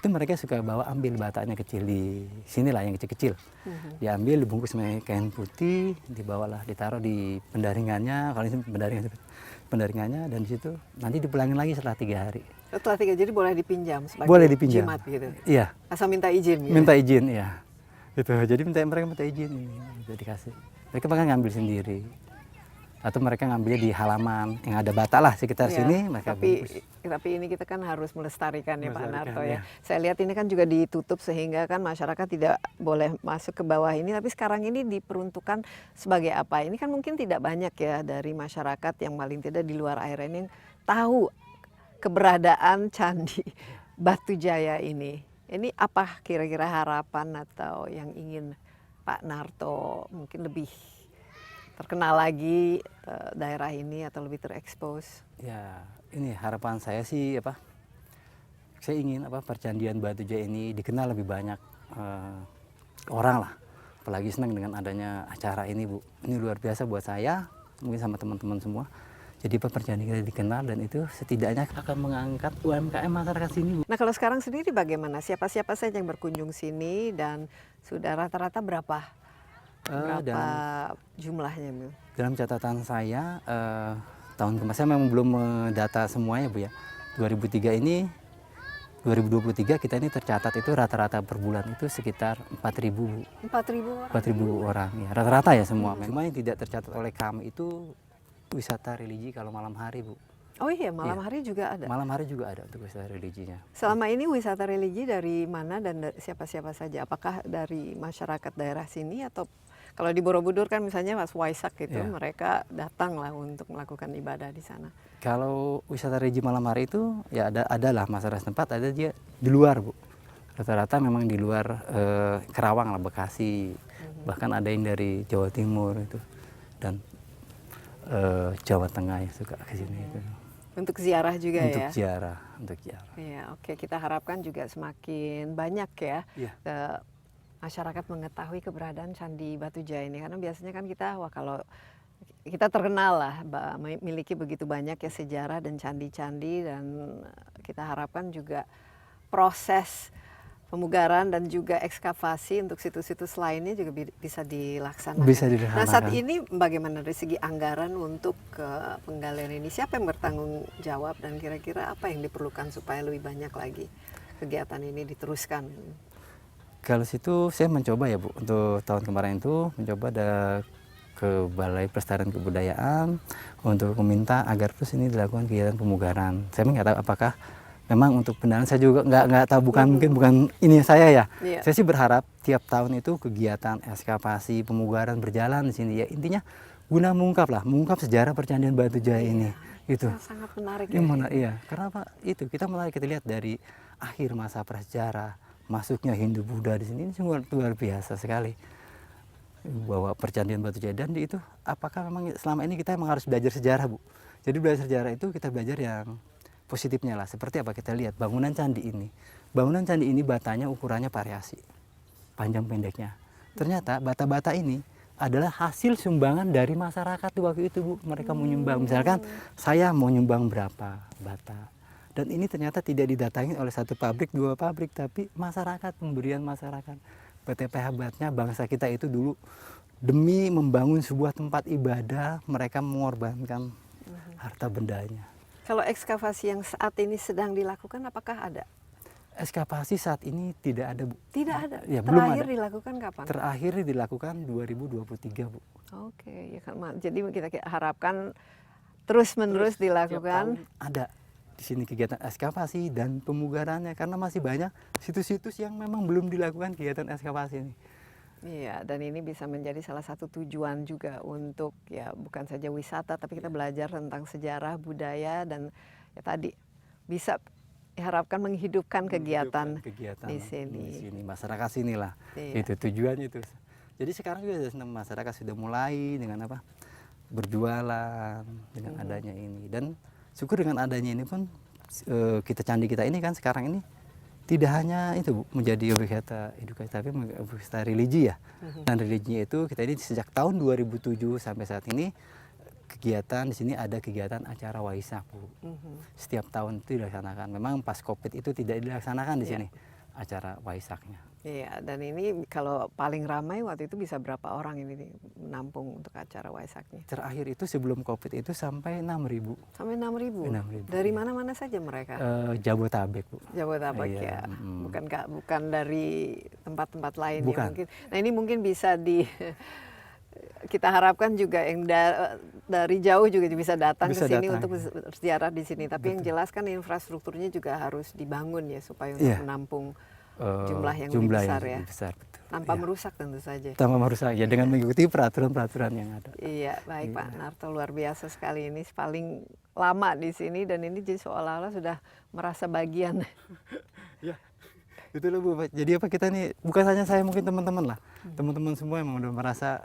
Speaker 3: itu mereka suka bawa ambil batanya kecil di sinilah yang kecil-kecil. Diambil, dibungkus dengan kain putih, dibawalah, ditaruh di pendaringannya, kalau ini pendaringannya, dan di situ nanti dipulangin lagi setelah 3 hari.
Speaker 1: Setelah 3 jadi boleh dipinjam sebagai
Speaker 3: Boleh dipinjam.
Speaker 1: jimat gitu.
Speaker 3: Iya.
Speaker 1: Asal minta izin gitu.
Speaker 3: Minta izin, iya. Itu. Jadi mereka minta izin ini, bisa dikasih. Mereka bahkan ngambil sendiri. Atau mereka ngambilnya di halaman yang ada bata lah sekitar
Speaker 1: Iya,
Speaker 3: sini, mereka bungkus.
Speaker 1: tapi ini kita kan harus melestarikan ya Pak
Speaker 3: Melestarikan,
Speaker 1: Narto ya.
Speaker 3: ya.
Speaker 1: Saya lihat ini kan juga ditutup sehingga kan masyarakat tidak boleh masuk ke bawah ini. Tapi sekarang ini diperuntukkan sebagai apa? Ini kan mungkin tidak banyak ya dari masyarakat yang paling tidak di luar air ini yang tahu keberadaan Candi Batu Jaya ini. Ini apa kira-kira harapan atau yang ingin Pak Narto mungkin lebih terkenal lagi daerah ini atau lebih terekspos?
Speaker 3: Ya, ini harapan saya sih saya ingin percandian Batu Jaya ini dikenal lebih banyak orang lah. Apalagi senang dengan adanya acara ini, Bu. Ini luar biasa buat saya, mungkin sama teman-teman semua. Jadi percandian kita dikenal dan itu setidaknya akan mengangkat UMKM masyarakat sini, Bu.
Speaker 1: Nah kalau sekarang sendiri bagaimana? Siapa-siapa saja yang berkunjung sini dan sudah rata-rata berapa jumlahnya, Bu?
Speaker 3: Dalam catatan saya tahun kemarin saya memang belum mendata semuanya, Bu ya. 2023 kita ini tercatat itu rata-rata per bulan itu sekitar 4.000, Bu.
Speaker 1: 4.000 orang?
Speaker 3: 4.000 orang ya, rata-rata ya semua. Cuma yang tidak tercatat oleh kami itu wisata religi kalau malam hari, Bu.
Speaker 1: Oh iya, malam
Speaker 3: Iya.
Speaker 1: hari juga ada?
Speaker 3: Malam hari juga ada untuk wisata religinya.
Speaker 1: Selama ini wisata religi dari mana dan siapa-siapa saja? Apakah dari masyarakat daerah sini atau kalau di Borobudur kan misalnya pas Waisak gitu,
Speaker 3: Iya.
Speaker 1: mereka datang lah untuk melakukan ibadah di sana.
Speaker 3: Kalau wisata religi malam hari itu ya adalah masyarakat setempat, ada dia di luar, Bu. Rata-rata memang di luar Kerawang lah, Bekasi. Bahkan ada yang dari Jawa Timur itu dan Jawa Tengah yang suka ke sini itu.
Speaker 1: Untuk ziarah juga
Speaker 3: Untuk
Speaker 1: ya?
Speaker 3: ziarah, untuk ziarah.
Speaker 1: Iya, oke. Kita harapkan juga semakin banyak ya
Speaker 3: Iya.
Speaker 1: masyarakat mengetahui keberadaan Candi Batu Jaya ini. Karena biasanya kan kita, wah kalau kita terkenal lah memiliki begitu banyak ya sejarah dan candi-candi, dan kita harapkan juga proses pemugaran dan juga ekskavasi untuk situs-situs lainnya juga bisa dilaksanakan.
Speaker 3: Bisa dilaksanakan.
Speaker 1: Nah, saat ini bagaimana dari segi anggaran untuk penggalian ini? Siapa yang bertanggung jawab dan kira-kira apa yang diperlukan supaya lebih banyak lagi kegiatan ini diteruskan?
Speaker 3: Kalau situ saya mencoba ya Bu, untuk tahun kemarin itu mencoba ke Balai Pelestarian Kebudayaan untuk meminta agar terus ini dilakukan kegiatan pemugaran. Saya nggak tahu apakah memang untuk pendanaan, saya juga nggak tahu, mungkin bukan ini saya ya.
Speaker 1: Iya.
Speaker 3: Saya sih berharap tiap tahun itu kegiatan ekskavasi pemugaran berjalan di sini ya, intinya guna mengungkap sejarah Percandian Batujaya ini. Itu
Speaker 1: sangat menarik.
Speaker 3: Iya, karena apa? Itu kita lihat dari akhir masa prasejarah, masuknya Hindu Buddha di sini, ini sungguh luar biasa sekali. Bahwa Percandian Batujaya, dan itu apakah memang selama ini kita memang harus belajar sejarah Bu? Jadi belajar sejarah itu kita belajar yang positifnya lah, seperti apa kita lihat bangunan candi ini. Bangunan candi ini batanya ukurannya variasi, panjang pendeknya. Ternyata bata-bata ini adalah hasil sumbangan dari masyarakat di waktu itu Bu. Mereka mau nyumbang, misalkan saya mau nyumbang berapa bata. Dan ini ternyata tidak didatangi oleh satu pabrik, dua pabrik, tapi masyarakat, pemberian masyarakat. Betapa hebatnya bangsa kita itu dulu demi membangun sebuah tempat ibadah, mereka mengorbankan harta bendanya.
Speaker 1: Kalau ekskavasi yang saat ini sedang dilakukan, apakah ada?
Speaker 3: Ekskavasi saat ini tidak ada Bu.
Speaker 1: Tidak ada?
Speaker 3: Ya, belum
Speaker 1: Terakhir
Speaker 3: ada.
Speaker 1: dilakukan kapan?
Speaker 3: Terakhir dilakukan 2023 Bu.
Speaker 1: Oke, ya kan, jadi kita harapkan terus-menerus dilakukan.
Speaker 3: Tiap tahun ada di sini kegiatan ekskavasi dan pemugarannya, karena masih banyak situs-situs yang memang belum dilakukan kegiatan ekskavasi ini.
Speaker 1: Iya, dan ini bisa menjadi salah satu tujuan juga untuk ya bukan saja wisata, tapi kita belajar tentang sejarah, budaya, dan ya tadi bisa diharapkan menghidupkan kegiatan di sini.
Speaker 3: Di sini masyarakat sinilah.
Speaker 1: Iya.
Speaker 3: Itu tujuannya itu. Jadi sekarang juga masyarakat sudah mulai dengan apa? Berjualan dengan adanya ini, dan syukur dengan adanya ini pun candi kita ini kan sekarang ini tidak hanya itu Bu, menjadi objek wisata edukasi, tapi objek wisata religi ya. Dan religinya itu kita ini sejak tahun 2007 sampai saat ini kegiatan di sini, ada kegiatan acara Waisak Bu. Setiap tahun itu dilaksanakan. Memang pas Covid itu tidak dilaksanakan di sini acara Waisaknya.
Speaker 1: Iya, dan ini kalau paling ramai waktu itu bisa berapa orang ini menampung untuk acara Waisaknya?
Speaker 3: Terakhir itu sebelum Covid itu sampai 6.000.
Speaker 1: Sampai 6.000?
Speaker 3: 6.000.
Speaker 1: Dari mana-mana saja mereka?
Speaker 3: Jabotabek Bu.
Speaker 1: Jabotabek
Speaker 3: Iya,
Speaker 1: ya, bukan dari tempat-tempat lain
Speaker 3: Bukan.
Speaker 1: ya mungkin. Nah ini mungkin bisa kita harapkan juga yang dari jauh juga bisa datang ke sini untuk berziarah di sini. Tapi yang jelas kan infrastrukturnya juga harus dibangun ya supaya untuk menampung jumlah yang lebih besar ya.
Speaker 3: Besar, betul.
Speaker 1: Tanpa merusak tentu saja.
Speaker 3: Tanpa merusak ya, dengan mengikuti peraturan-peraturan yang ada.
Speaker 1: Iya, baik Pak Narto, luar biasa sekali ini, paling lama di sini dan ini jadi seolah-olah sudah merasa bagian.
Speaker 3: Ya, itulah Bu. Jadi apa kita nih, bukan hanya saya, mungkin teman-teman lah. Teman-teman semua yang udah merasa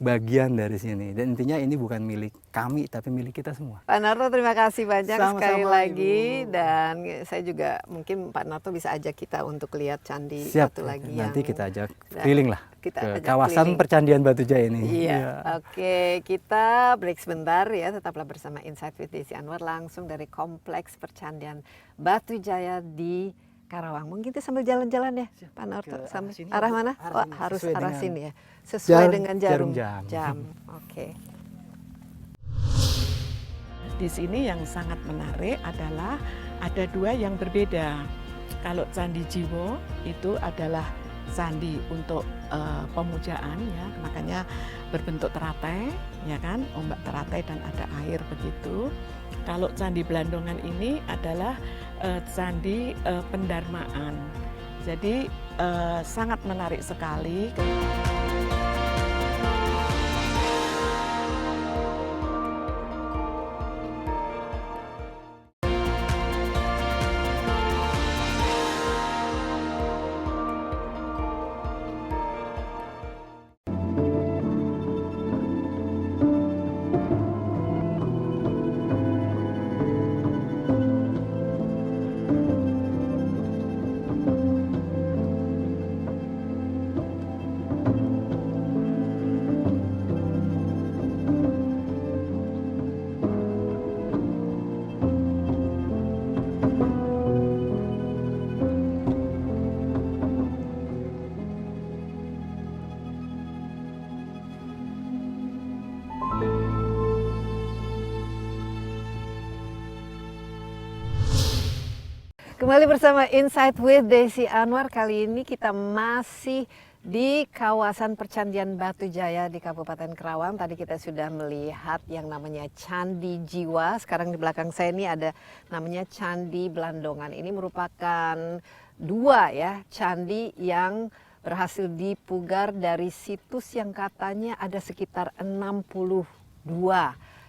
Speaker 3: bagian dari sini, dan intinya ini bukan milik kami tapi milik kita semua.
Speaker 1: Pak Narto, terima kasih banyak.
Speaker 3: Sama-sama,
Speaker 1: sekali lagi
Speaker 3: Ibu.
Speaker 1: Dan saya juga mungkin Pak Narto bisa ajak kita untuk lihat candi
Speaker 3: Siap,
Speaker 1: satu lagi
Speaker 3: nanti
Speaker 1: yang
Speaker 3: kita ajak keliling lah
Speaker 1: kita
Speaker 3: ke
Speaker 1: ajak
Speaker 3: kawasan
Speaker 1: keliling.
Speaker 3: Percandian Batujaya ini.
Speaker 1: Iya. Oke, kita break sebentar ya, tetaplah bersama Insight with Desi Anwar langsung dari Kompleks Percandian Batujaya di Karawang. Mungkin kita sambil jalan-jalan ya, Pak Narto. Sambil
Speaker 3: sini,
Speaker 1: arah mana?
Speaker 3: arah
Speaker 1: Oh,
Speaker 3: ini,
Speaker 1: harus
Speaker 3: sesuai
Speaker 1: arah
Speaker 3: dengan
Speaker 1: sini ya. Sesuai dengan
Speaker 3: jarum
Speaker 1: jam. Oke.
Speaker 4: Di sini yang sangat menarik adalah ada dua yang berbeda. Kalau Candi Jiwo itu adalah candi untuk pemujaan ya, makanya berbentuk teratai, ya kan, ombak teratai dan ada air begitu. Kalau Candi Blandongan ini adalah candi pendarmaan. Jadi sangat menarik sekali.
Speaker 1: Kembali bersama Insight with Desi Anwar. Kali ini kita masih di kawasan Percandian Batujaya di Kabupaten Kerawang. Tadi kita sudah melihat yang namanya Candi Jiwa. Sekarang di belakang saya ini ada namanya Candi Blandongan. Ini merupakan dua ya candi yang berhasil dipugar dari situs yang katanya ada sekitar 62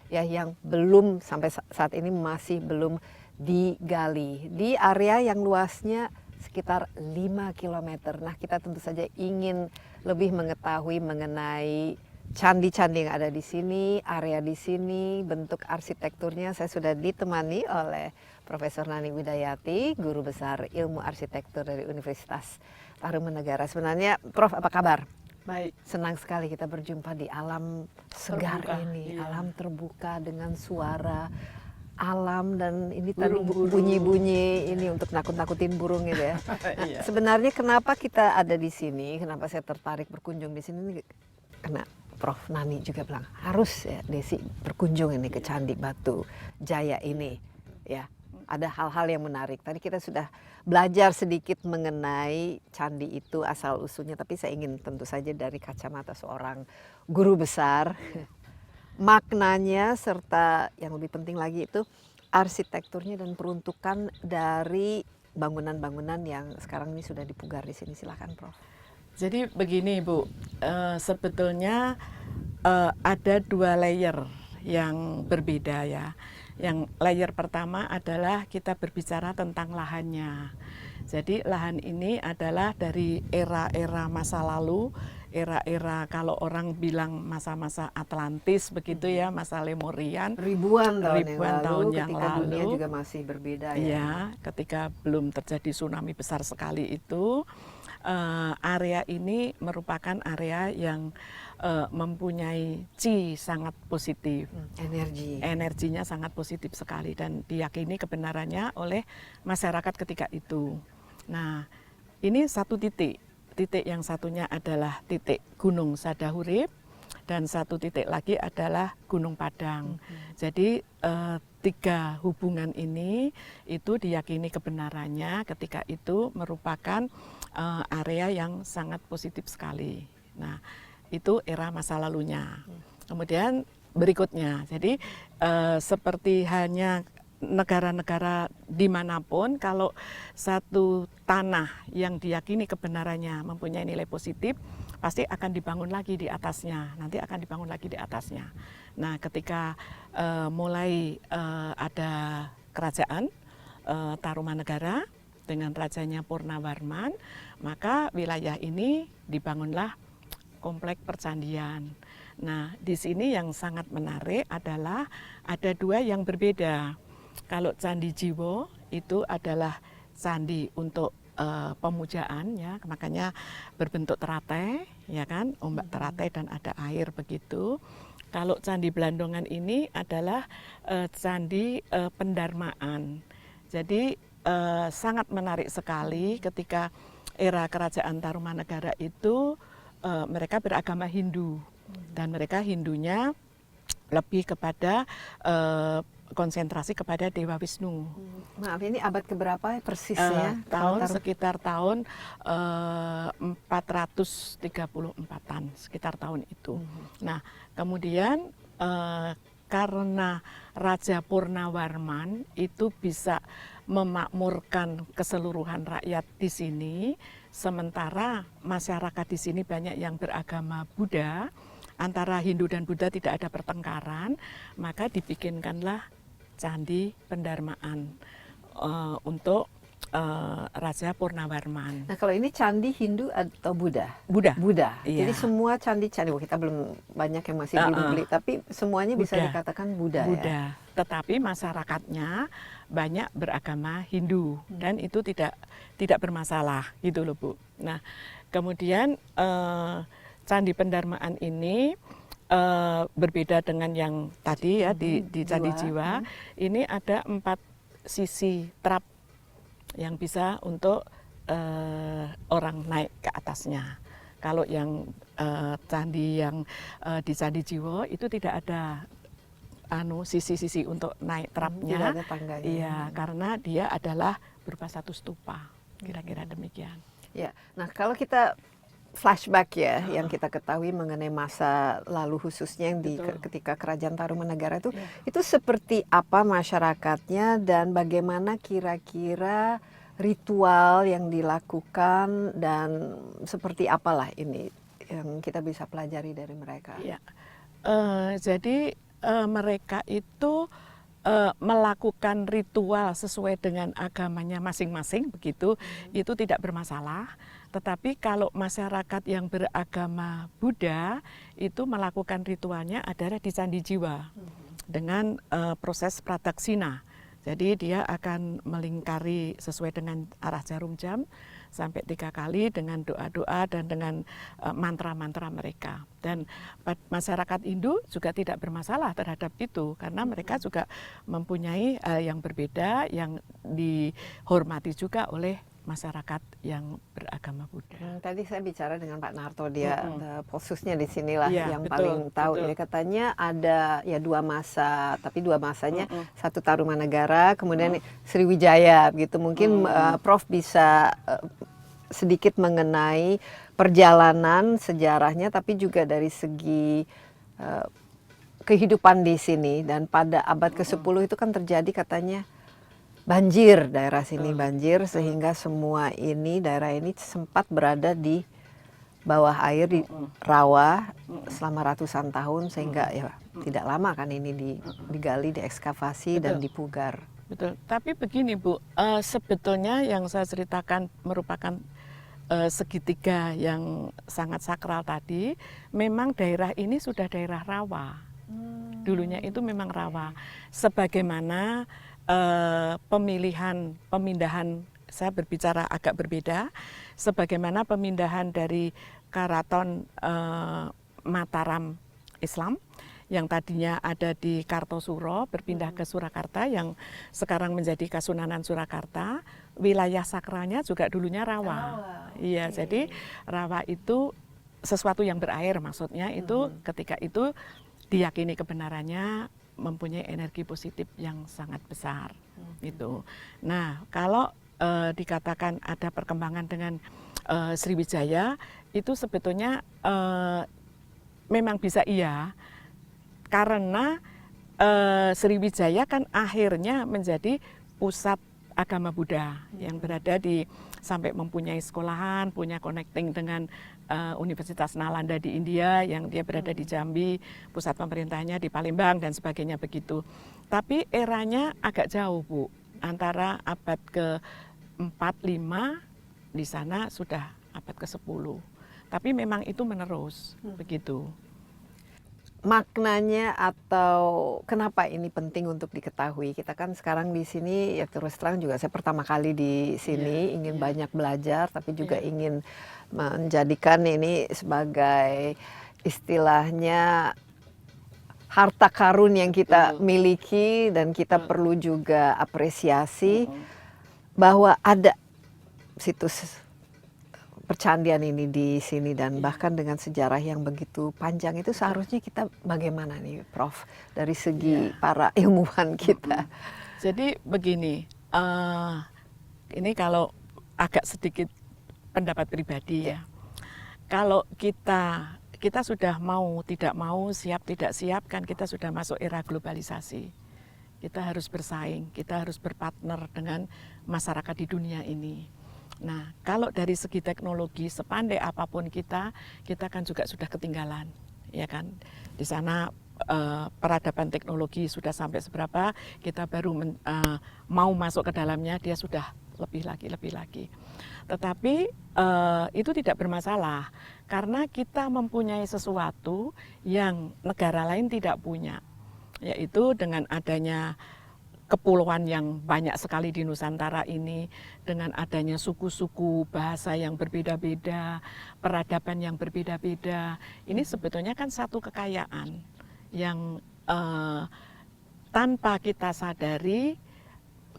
Speaker 1: ya, yang belum sampai saat ini masih belum digali di area yang luasnya sekitar 5 km. Nah, kita tentu saja ingin lebih mengetahui mengenai candi-candi yang ada di sini, area di sini, bentuk arsitekturnya. Saya sudah ditemani oleh Profesor Nani Widayati, Guru Besar Ilmu Arsitektur dari Universitas Tarumanegara. Sebenarnya, Prof, apa kabar?
Speaker 4: Baik.
Speaker 1: Senang sekali kita berjumpa di alam segar
Speaker 4: Terbuka,
Speaker 1: ini,
Speaker 4: iya.
Speaker 1: alam terbuka dengan suara alam dan ini tadi
Speaker 4: Burung-burung.
Speaker 1: bunyi-bunyi ini untuk nakut-nakutin burung gitu ya. Nah,
Speaker 4: Iya.
Speaker 1: sebenarnya kenapa kita ada di sini? Kenapa saya tertarik berkunjung di sini? Ini karena Prof Nani juga bilang harus ya Desi berkunjung ini ke Candi Batu Jaya ini. Ya, ada hal-hal yang menarik. Tadi kita sudah belajar sedikit mengenai candi itu asal usulnya, tapi saya ingin tentu saja dari kacamata seorang guru besar. Maknanya serta yang lebih penting lagi itu arsitekturnya dan peruntukan dari bangunan-bangunan yang sekarang ini sudah dipugar di sini. Silakan, Prof.
Speaker 4: Jadi begini Bu, sebetulnya ada dua layer yang berbeda ya. Yang layer pertama adalah kita berbicara tentang lahannya. Jadi lahan ini adalah dari era-era masa lalu, era-era kalau orang bilang masa-masa Atlantis begitu ya, masa Lemurian.
Speaker 1: Ribuan tahun
Speaker 4: Ribuan
Speaker 1: yang
Speaker 4: tahun
Speaker 1: lalu,
Speaker 4: yang
Speaker 1: ketika dunia
Speaker 4: lalu.
Speaker 1: juga masih berbeda ya.
Speaker 4: Ya, ketika belum terjadi tsunami besar sekali itu, area ini merupakan area yang mempunyai chi sangat positif.
Speaker 1: Energi.
Speaker 4: Energinya sangat positif sekali dan diyakini kebenarannya oleh masyarakat ketika itu. Nah, ini satu titik. Titik yang satunya adalah titik Gunung Sadahurip dan satu titik lagi adalah Gunung Padang. Jadi tiga hubungan ini itu diyakini kebenarannya ketika itu merupakan area yang sangat positif sekali. Nah, itu era masa lalunya. Kemudian berikutnya, jadi seperti hanya negara-negara dimanapun, kalau satu tanah yang diyakini kebenarannya mempunyai nilai positif, pasti akan dibangun lagi di atasnya. Nanti akan dibangun lagi di atasnya. Nah, ketika mulai ada kerajaan Tarumanegara dengan rajanya Purnawarman, maka wilayah ini dibangunlah komplek percandian. Nah, di sini yang sangat menarik adalah ada dua yang berbeda. Kalau Candi Jiwo itu adalah candi untuk pemujaan ya, makanya berbentuk teratai ya kan, ombak teratai dan ada air begitu. Kalau Candi Blandongan ini adalah candi pendarmaan. Jadi sangat menarik sekali ketika era kerajaan Tarumanegara itu mereka beragama Hindu dan mereka Hindunya lebih kepada konsentrasi kepada Dewa Wisnu.
Speaker 1: Maaf, ini abad keberapa persisnya?
Speaker 4: Sekitar tahun 434-an, sekitar tahun itu. Nah, kemudian karena Raja Purnawarman itu bisa memakmurkan keseluruhan rakyat di sini, sementara masyarakat di sini banyak yang beragama Buddha, antara Hindu dan Buddha tidak ada pertengkaran, maka dibikinkanlah Candi Pendarmaan untuk Raja Purnawarman.
Speaker 1: Nah, kalau ini candi Hindu atau Buddha?
Speaker 4: Buddha.
Speaker 1: Buddha.
Speaker 4: Iya.
Speaker 1: Jadi semua candi-candi, kita belum banyak yang masih belum beli, tapi semuanya bisa
Speaker 4: Buddha.
Speaker 1: dikatakan Buddha, ya.
Speaker 4: Buddha. Tetapi masyarakatnya banyak beragama Hindu dan itu tidak bermasalah gitu loh Bu. Nah, kemudian Candi Pendarmaan ini berbeda dengan yang tadi ya di Candi Jiwa. Ini ada 4 sisi trap yang bisa untuk orang naik ke atasnya. Kalau yang candi yang di Candi Jiwo itu tidak ada sisi-sisi untuk naik trapnya.
Speaker 1: Tidak ada tangganya.
Speaker 4: Iya, karena dia adalah berupa satu stupa, kira-kira demikian.
Speaker 1: Ya, nah kalau kita flashback ya, yang kita ketahui mengenai masa lalu khususnya yang ketika Kerajaan Tarumanegara itu seperti apa masyarakatnya dan bagaimana kira-kira ritual yang dilakukan dan seperti apalah ini yang kita bisa pelajari dari mereka.
Speaker 4: Ya, jadi mereka itu melakukan ritual sesuai dengan agamanya masing-masing begitu, itu tidak bermasalah. Tetapi kalau masyarakat yang beragama Buddha itu melakukan ritualnya adalah di Candi Jiwa dengan proses pradaksina. Jadi dia akan melingkari sesuai dengan arah jarum jam sampai 3 kali dengan doa-doa dan dengan mantra-mantra mereka. Dan masyarakat Hindu juga tidak bermasalah terhadap itu karena mereka juga mempunyai yang berbeda yang dihormati juga oleh masyarakat yang beragama Buddha.
Speaker 1: Tadi saya bicara dengan Pak Narto, dia khususnya di sinilah yang
Speaker 4: betul,
Speaker 1: paling tahu.
Speaker 4: betul.
Speaker 1: Ya, katanya ada ya 2 masa, tapi 2 masanya satu Tarumanegara, kemudian Sriwijaya gitu. Mungkin Prof bisa sedikit mengenai perjalanan sejarahnya, tapi juga dari segi kehidupan di sini. Dan pada abad ke-10 itu kan terjadi katanya banjir, daerah sini banjir sehingga semua ini daerah ini sempat berada di bawah air di rawa selama ratusan tahun sehingga ya tidak lama kan ini digali, diekskavasi dan dipugar.
Speaker 4: Betul. Tapi begini Bu, sebetulnya yang saya ceritakan merupakan segitiga yang sangat sakral tadi, memang daerah ini sudah daerah rawa. Dulunya itu memang rawa. Sebagaimana pemindahan, saya berbicara agak berbeda, sebagaimana pemindahan dari Karaton Mataram Islam yang tadinya ada di Kartosuro berpindah ke Surakarta yang sekarang menjadi Kasunanan Surakarta, wilayah sakralnya juga dulunya rawa. Iya, jadi rawa itu sesuatu yang berair, maksudnya itu ketika itu diyakini kebenarannya mempunyai energi positif yang sangat besar itu. Nah, kalau dikatakan ada perkembangan dengan Sriwijaya itu sebetulnya memang bisa iya karena Sriwijaya kan akhirnya menjadi pusat agama Buddha yang berada di sampai mempunyai sekolahan, punya connecting dengan Universitas Nalanda di India yang dia berada di Jambi, pusat pemerintahnya di Palembang dan sebagainya begitu. Tapi eranya agak jauh Bu, antara abad ke-4-5 di sana sudah abad ke-10. Tapi memang itu menerus begitu.
Speaker 1: Maknanya atau kenapa ini penting untuk diketahui? Kita kan sekarang di sini ya terus terang juga saya pertama kali di sini ingin banyak belajar tapi juga ingin menjadikan ini sebagai istilahnya harta karun yang kita miliki dan kita perlu juga apresiasi bahwa ada situs percandian ini di sini dan bahkan dengan sejarah yang begitu panjang itu seharusnya kita bagaimana nih Prof dari segi para ilmuwan kita.
Speaker 4: Jadi begini, ini kalau agak sedikit pendapat pribadi ya. Kalau kita sudah mau tidak mau, siap tidak siap kan kita sudah masuk era globalisasi. Kita harus bersaing, kita harus berpartner dengan masyarakat di dunia ini. Nah, kalau dari segi teknologi sepandai apapun kita kan juga sudah ketinggalan, ya kan? Di sana peradaban teknologi sudah sampai seberapa, kita baru mau masuk ke dalamnya, dia sudah lebih lagi. Tetapi itu tidak bermasalah, karena kita mempunyai sesuatu yang negara lain tidak punya, yaitu dengan adanya kepulauan yang banyak sekali di Nusantara ini, dengan adanya suku-suku bahasa yang berbeda-beda, peradaban yang berbeda-beda, ini sebetulnya kan satu kekayaan yang tanpa kita sadari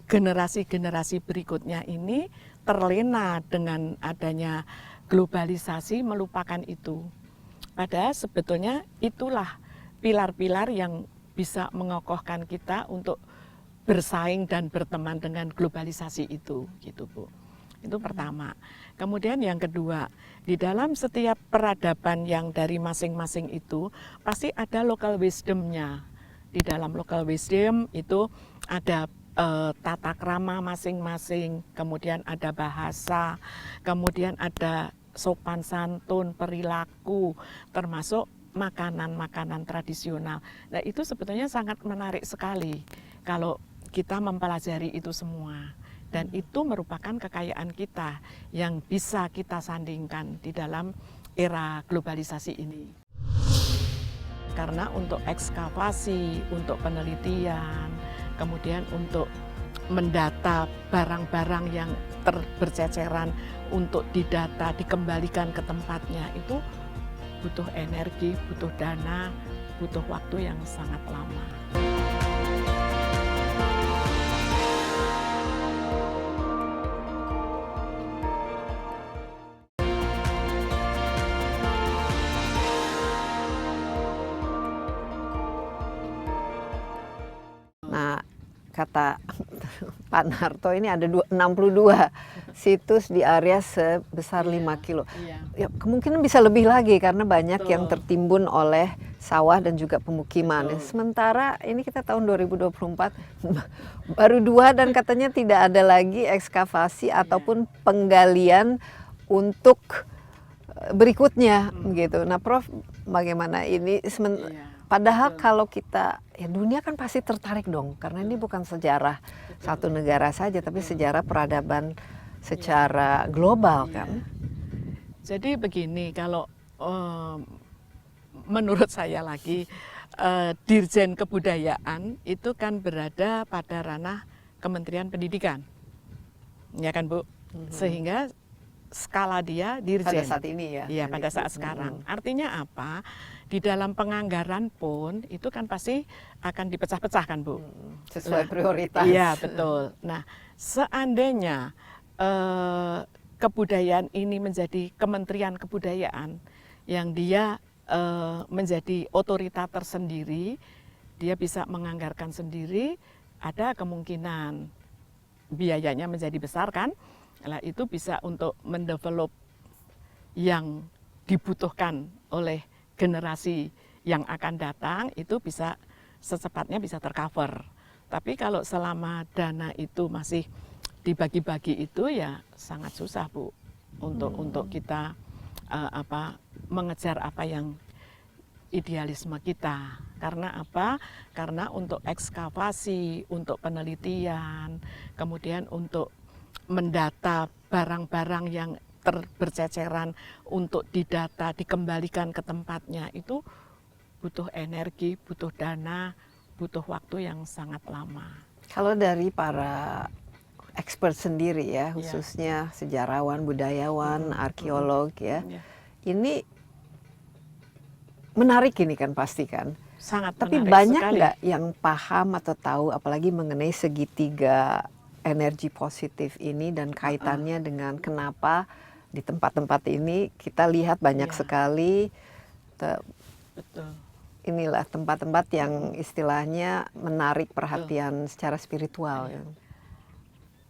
Speaker 4: generasi-generasi berikutnya ini terlena dengan adanya globalisasi melupakan itu. Padahal sebetulnya itulah pilar-pilar yang bisa mengokohkan kita untuk bersaing dan berteman dengan globalisasi itu, gitu Bu. Itu pertama. Kemudian yang kedua, di dalam setiap peradaban yang dari masing-masing itu pasti ada local wisdom-nya. Di dalam local wisdom itu ada tata krama masing-masing, kemudian ada bahasa, kemudian ada sopan santun, perilaku, termasuk makanan-makanan tradisional. Nah, itu sebetulnya sangat menarik sekali kalau kita mempelajari itu semua. Dan itu merupakan kekayaan kita yang bisa kita sandingkan di dalam era globalisasi ini. Karena untuk ekskavasi, untuk penelitian, kemudian untuk mendata barang-barang yang berceceran untuk didata, dikembalikan ke tempatnya, itu butuh energi, butuh dana, butuh waktu yang sangat lama.
Speaker 1: Nah, kata Pak Narto ini ada 62 situs di area sebesar 5 kilo. Ya, kemungkinan bisa lebih lagi karena banyak yang tertimbun oleh sawah dan juga pemukiman. Sementara ini kita tahun 2024 baru 2 dan katanya tidak ada lagi ekskavasi ataupun penggalian untuk berikutnya gitu. Nah, Prof, bagaimana ini? Padahal kalau kita, ya dunia kan pasti tertarik dong, karena ini bukan sejarah satu negara saja, tapi sejarah peradaban secara global kan.
Speaker 4: Jadi begini, kalau menurut saya lagi, Dirjen Kebudayaan itu kan berada pada ranah Kementerian Pendidikan, ya kan Bu? Sehingga skala dia dirjen.
Speaker 1: Pada saat ini ya?
Speaker 4: Iya, pada saat sekarang. Artinya apa? Di dalam penganggaran pun itu kan pasti akan dipecah-pecah kan Bu?
Speaker 1: Sesuai prioritas.
Speaker 4: Iya, betul. Nah, seandainya kebudayaan ini menjadi Kementerian Kebudayaan yang dia menjadi otorita tersendiri, dia bisa menganggarkan sendiri, ada kemungkinan biayanya menjadi besar kan? Nah, itu bisa untuk mendevelop yang dibutuhkan oleh generasi yang akan datang, itu bisa secepatnya bisa tercover. Tapi kalau selama dana itu masih dibagi-bagi itu ya sangat susah Bu untuk kita mengejar apa yang idealisme kita. Karena apa? Karena untuk ekskavasi, untuk penelitian, kemudian untuk mendata barang-barang yang berceceran untuk didata, dikembalikan ke tempatnya, itu butuh energi, butuh dana, butuh waktu yang sangat lama.
Speaker 1: Kalau dari para expert sendiri ya, khususnya sejarawan, budayawan, arkeolog ya, ini menarik ini kan pasti kan.
Speaker 4: Sangat
Speaker 1: Tapi
Speaker 4: menarik
Speaker 1: banyak
Speaker 4: sekali.
Speaker 1: nggak yang paham atau tahu apalagi mengenai segitiga energi positif ini dan kaitannya dengan kenapa di tempat-tempat ini kita lihat banyak sekali
Speaker 4: Betul.
Speaker 1: inilah tempat-tempat yang istilahnya menarik perhatian secara spiritual ya.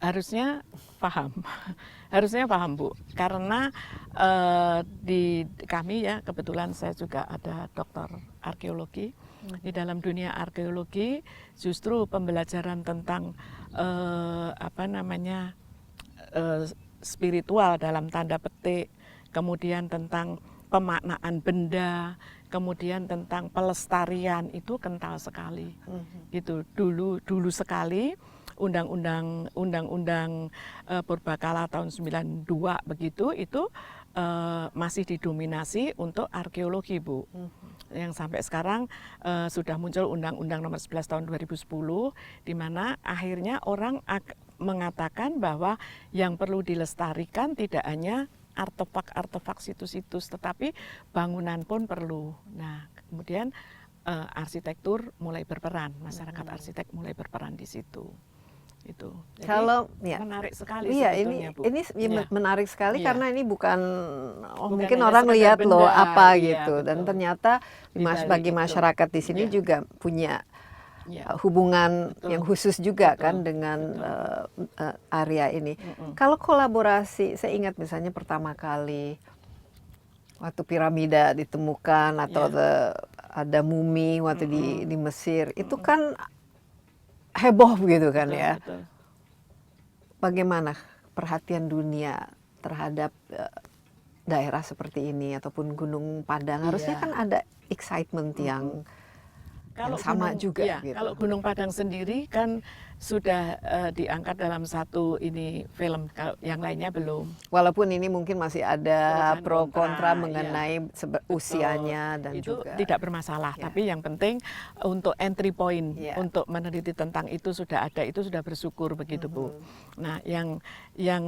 Speaker 4: Harusnya paham, harusnya paham Bu, karena di kami ya kebetulan saya juga ada doktor arkeologi. Di dalam dunia arkeologi justru pembelajaran tentang spiritual dalam tanda petik, kemudian tentang pemaknaan benda, kemudian tentang pelestarian itu kental sekali. Gitu. Dulu sekali undang-undang Purbakala tahun 92 begitu itu masih didominasi untuk arkeologi Bu. Yang sampai sekarang sudah muncul Undang-Undang Nomor 11 tahun 2010 di mana akhirnya orang mengatakan bahwa yang perlu dilestarikan tidak hanya artefak-artefak situs-situs tetapi bangunan pun perlu. Nah, kemudian arsitektur mulai berperan, masyarakat arsitek mulai berperan di situ. Itu. Jadi
Speaker 1: Kalau
Speaker 4: menarik sekali
Speaker 1: iya
Speaker 4: sebetulnya, Bu.
Speaker 1: ini menarik sekali
Speaker 4: Iya.
Speaker 1: karena ini bukan mungkin
Speaker 4: hanya
Speaker 1: orang
Speaker 4: sekedar
Speaker 1: lihat loh
Speaker 4: benda,
Speaker 1: apa
Speaker 4: iya,
Speaker 1: gitu dan
Speaker 4: betul.
Speaker 1: ternyata
Speaker 4: Di balik
Speaker 1: bagi
Speaker 4: itu.
Speaker 1: masyarakat di sini
Speaker 4: Iya.
Speaker 1: juga punya
Speaker 4: Ya.
Speaker 1: hubungan
Speaker 4: Betul.
Speaker 1: yang khusus juga
Speaker 4: Betul.
Speaker 1: kan dengan area ini.
Speaker 4: Mm-mm.
Speaker 1: Kalau kolaborasi, saya ingat misalnya pertama kali waktu piramida ditemukan atau ada mumi waktu di Mesir, itu kan heboh gitu kan
Speaker 4: Betul,
Speaker 1: ya.
Speaker 4: betul.
Speaker 1: Bagaimana perhatian dunia terhadap daerah seperti ini ataupun Gunung Padang? Harusnya
Speaker 4: Iya.
Speaker 1: kan ada excitement yang sama juga
Speaker 4: ya,
Speaker 1: gitu.
Speaker 4: kalau Gunung Padang sendiri kan sudah diangkat dalam satu ini film, kalau yang lainnya belum.
Speaker 1: Walaupun ini mungkin masih ada
Speaker 4: Pro
Speaker 1: pro
Speaker 4: dan
Speaker 1: kontra
Speaker 4: kontra,
Speaker 1: mengenai usianya dan
Speaker 4: itu
Speaker 1: juga
Speaker 4: tidak bermasalah,
Speaker 1: Ya.
Speaker 4: tapi yang penting untuk entry point
Speaker 1: Ya.
Speaker 4: untuk meneliti tentang itu sudah ada, itu sudah bersyukur begitu Bu. Nah, yang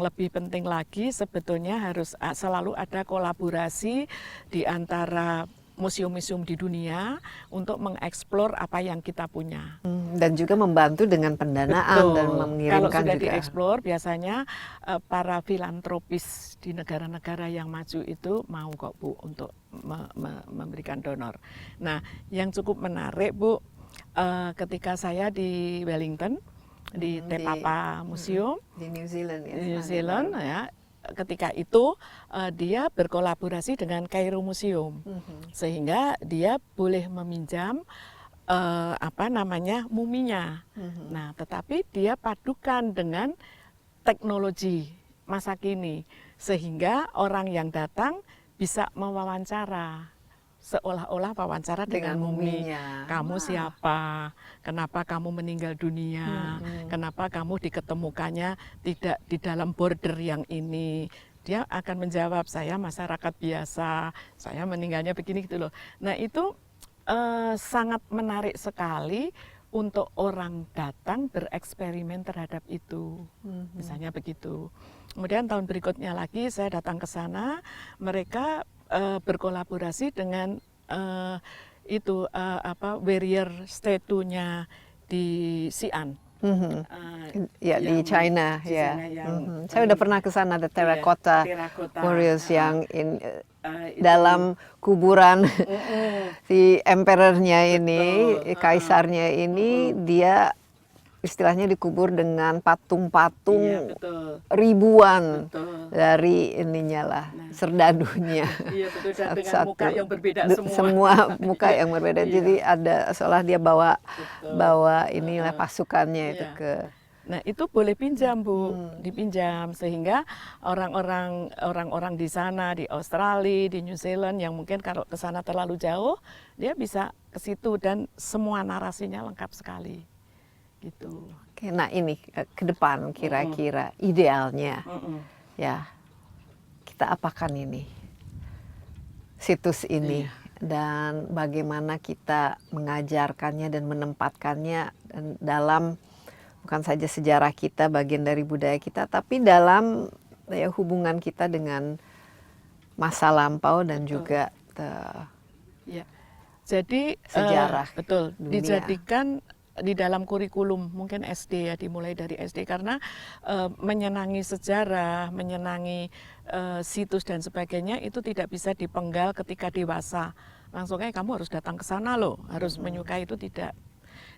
Speaker 4: lebih penting lagi sebetulnya harus selalu ada kolaborasi di antara museum-museum di dunia untuk mengeksplor apa yang kita punya.
Speaker 1: dan juga membantu dengan pendanaan dan
Speaker 4: Betul.
Speaker 1: mengirimkan
Speaker 4: Kalau sudah
Speaker 1: juga.
Speaker 4: dieksplor, biasanya para filantropis di negara-negara yang maju itu mau kok Bu untuk memberikan donor. Nah, yang cukup menarik Bu, ketika saya di Wellington, di Te Papa Museum,
Speaker 1: Di New Zealand ya.
Speaker 4: di New Zealand ya, ketika itu dia berkolaborasi dengan Cairo Museum, sehingga dia boleh meminjam muminya. Nah, tetapi dia padukan dengan teknologi masa kini, sehingga orang yang datang bisa mewawancara, seolah-olah wawancara dengan mumi.
Speaker 1: muminya.
Speaker 4: Kamu siapa? Kenapa kamu meninggal dunia? Kenapa kamu diketemukannya tidak di dalam border yang ini? Dia akan menjawab, saya masyarakat biasa, saya meninggalnya begini gitu loh. Nah, itu sangat menarik sekali untuk orang datang bereksperimen terhadap itu, misalnya begitu. Kemudian tahun berikutnya lagi saya datang ke sana, mereka berkolaborasi dengan warrior statue-nya di Xi'an.
Speaker 1: Ya, di China ya.
Speaker 4: yang,
Speaker 1: Saya udah pernah ke sana, ada terracotta warriors yang dalam kuburan si emperornya ini, kaisarnya ini, dia istilahnya dikubur dengan patung-patung
Speaker 4: Iya, betul.
Speaker 1: ribuan
Speaker 4: Betul.
Speaker 1: dari ininya lah, serdadunya.
Speaker 4: Iya, betul. Dan dengan
Speaker 1: Satu-satu.
Speaker 4: muka yang berbeda semua.
Speaker 1: Semua muka yang berbeda.
Speaker 4: Iya.
Speaker 1: Jadi ada seolah dia bawa
Speaker 4: Betul.
Speaker 1: inilah pasukannya itu
Speaker 4: Iya.
Speaker 1: ke.
Speaker 4: Nah, itu boleh pinjam Bu, dipinjam, sehingga orang-orang di sana, di Australia, di New Zealand yang mungkin kalau ke sana terlalu jauh, dia bisa ke situ dan semua narasinya lengkap sekali. Gitu.
Speaker 1: Oke, nah ini ke depan kira-kira idealnya ya kita apakan ini situs ini dan bagaimana kita mengajarkannya dan menempatkannya dalam bukan saja sejarah kita, bagian dari budaya kita, tapi dalam ya, hubungan kita dengan masa lampau dan juga
Speaker 4: Ya. Jadi
Speaker 1: sejarah
Speaker 4: betul
Speaker 1: dunia.
Speaker 4: dijadikan di dalam kurikulum mungkin SD ya, dimulai dari SD karena menyenangi sejarah, menyenangi situs dan sebagainya itu tidak bisa dipenggal ketika dewasa. Langsung kamu harus datang ke sana loh, harus menyukai itu tidak.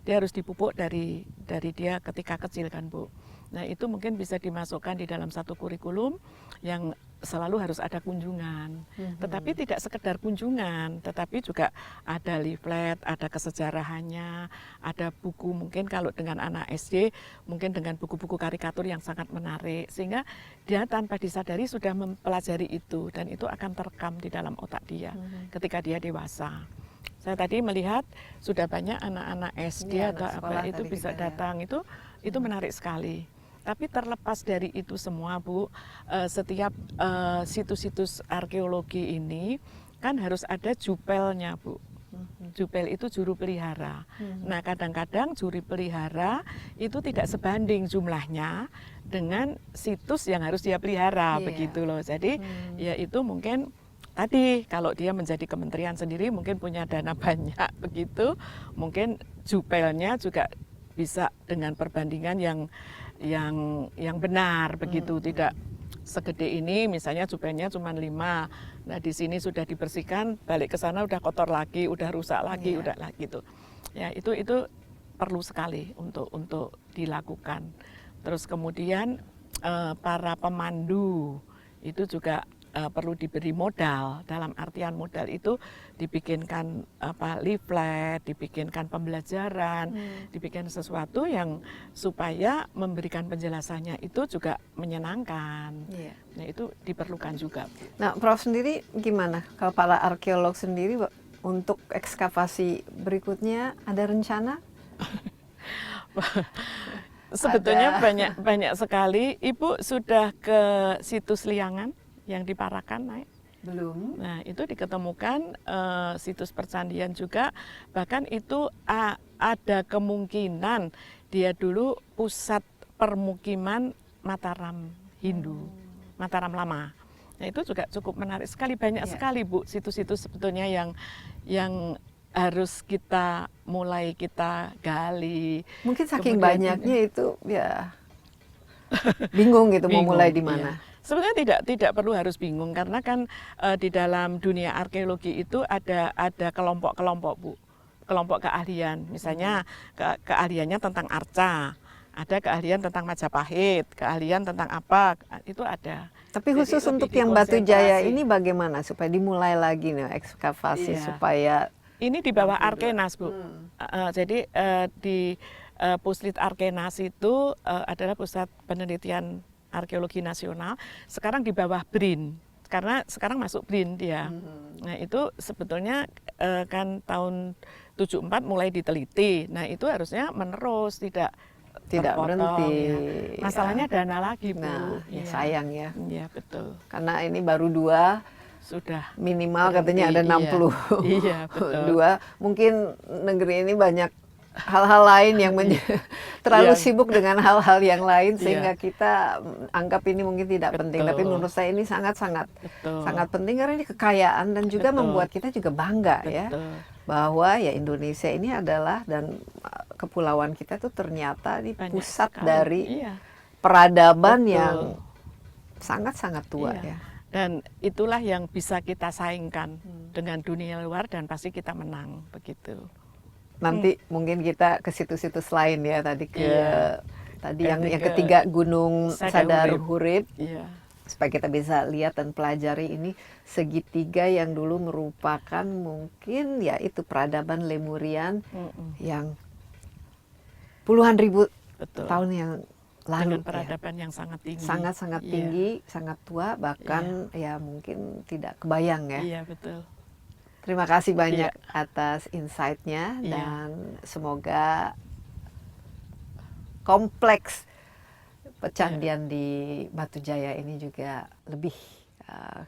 Speaker 4: Dia harus dipupuk dari dia ketika kecil kan Bu. Nah itu mungkin bisa dimasukkan di dalam satu kurikulum yang selalu harus ada kunjungan. Tetapi tidak sekedar kunjungan, tetapi juga ada leaflet, ada kesejarahannya, ada buku mungkin kalau dengan anak SD, mungkin dengan buku-buku karikatur yang sangat menarik. Sehingga dia tanpa disadari sudah mempelajari itu dan itu akan terekam di dalam otak dia ketika dia dewasa. Saya tadi melihat sudah banyak anak-anak SD
Speaker 1: Ya,
Speaker 4: atau apa itu bisa datang, itu menarik sekali. Tapi terlepas dari itu semua Bu, setiap situs-situs arkeologi ini kan harus ada jupelnya Bu. Jupel itu juru pelihara. Nah kadang-kadang juru pelihara itu tidak sebanding jumlahnya dengan situs yang harus dia pelihara begitu loh. Jadi ya itu mungkin tadi kalau dia menjadi kementerian sendiri mungkin punya dana banyak begitu, mungkin jupelnya juga bisa dengan perbandingan yang benar begitu, tidak segede ini misalnya jupelnya cuma 5. Nah di sini sudah dibersihkan, balik ke sana udah kotor lagi, udah rusak lagi, udah lagi gitu. Ya itu perlu sekali untuk dilakukan. Terus kemudian para pemandu itu juga perlu diberi modal. Dalam artian modal itu dibikinkan leaflet, dibikinkan pembelajaran, dibikin sesuatu yang supaya memberikan penjelasannya itu juga menyenangkan. Nah itu diperlukan juga.
Speaker 1: Nah, Prof sendiri gimana? Kalau para arkeolog sendiri untuk ekskavasi berikutnya ada rencana?
Speaker 4: Sebetulnya banyak sekali. Ibu sudah ke situs Liangan yang di Parakan naik?
Speaker 1: Belum.
Speaker 4: Nah itu diketemukan situs percandian juga, bahkan itu ada kemungkinan dia dulu pusat permukiman Mataram Hindu, Mataram lama. Nah itu juga cukup menarik sekali, banyak sekali Bu situs-situs sebetulnya yang harus kita gali.
Speaker 1: Mungkin saking banyaknya itu ya bingung gitu mau mulai di mana.
Speaker 4: Iya. Sebenarnya tidak perlu harus bingung, karena kan di dalam dunia arkeologi itu ada kelompok-kelompok Bu, kelompok keahlian. Misalnya keahliannya tentang arca, ada keahlian tentang Majapahit, keahlian tentang apa, itu ada.
Speaker 1: Tapi khusus untuk yang Batu Jaya ini bagaimana supaya dimulai lagi nih ekskavasi supaya
Speaker 4: ini di bawah Arkenas Bu. Jadi di Puslit Arkenas itu adalah pusat penelitian arkeologi nasional, sekarang di bawah BRIN, karena sekarang masuk BRIN dia. Nah itu sebetulnya kan tahun 74 mulai diteliti, nah itu harusnya menerus, tidak
Speaker 1: berhenti.
Speaker 4: Ya. Masalahnya dana lagi Bu.
Speaker 1: Nah, sayang ya.
Speaker 4: Iya betul.
Speaker 1: Karena ini baru 2,
Speaker 4: sudah
Speaker 1: minimal katanya ada 60.
Speaker 4: Iya betul.
Speaker 1: 2, mungkin negeri ini banyak hal-hal lain yang terlalu sibuk dengan hal-hal yang lain sehingga kita anggap ini mungkin tidak penting, tapi menurut saya ini sangat penting karena ini kekayaan dan juga membuat kita juga bangga ya bahwa ya Indonesia ini adalah, dan kepulauan kita tuh ternyata di pusat dari peradaban yang sangat-sangat tua ya.
Speaker 4: Dan itulah yang bisa kita saingkan dengan dunia luar, dan pasti kita menang begitu.
Speaker 1: Nanti mungkin kita ke situs-situs lain ya, tadi yang ketiga Gunung Sadar Hurib, supaya kita bisa lihat dan pelajari ini segitiga yang dulu merupakan mungkin ya itu peradaban Lemurian yang puluhan ribu tahun yang lalu,
Speaker 4: dengan peradaban yang sangat tinggi,
Speaker 1: sangat tinggi, sangat tua, bahkan ya mungkin tidak kebayang ya.
Speaker 4: Iya betul.
Speaker 1: Terima kasih banyak atas insight-nya dan semoga kompleks pecandian di Batu Jaya ini juga lebih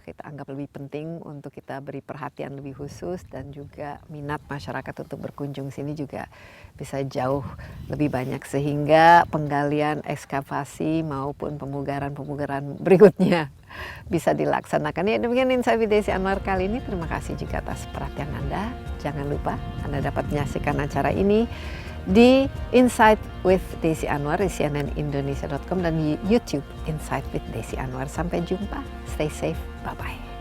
Speaker 1: kita anggap lebih penting untuk kita beri perhatian lebih khusus, dan juga minat masyarakat untuk berkunjung sini juga bisa jauh lebih banyak sehingga penggalian, ekskavasi maupun pemugaran berikutnya bisa dilaksanakan. Ya, demikian Insight with Desi Anwar kali ini. Terima kasih juga atas perhatian Anda. Jangan lupa Anda dapat menyaksikan acara ini di Insight with Desi Anwar di cnnindonesia.com dan di YouTube Insight with Desi Anwar. Sampai jumpa. Stay safe. Bye-bye.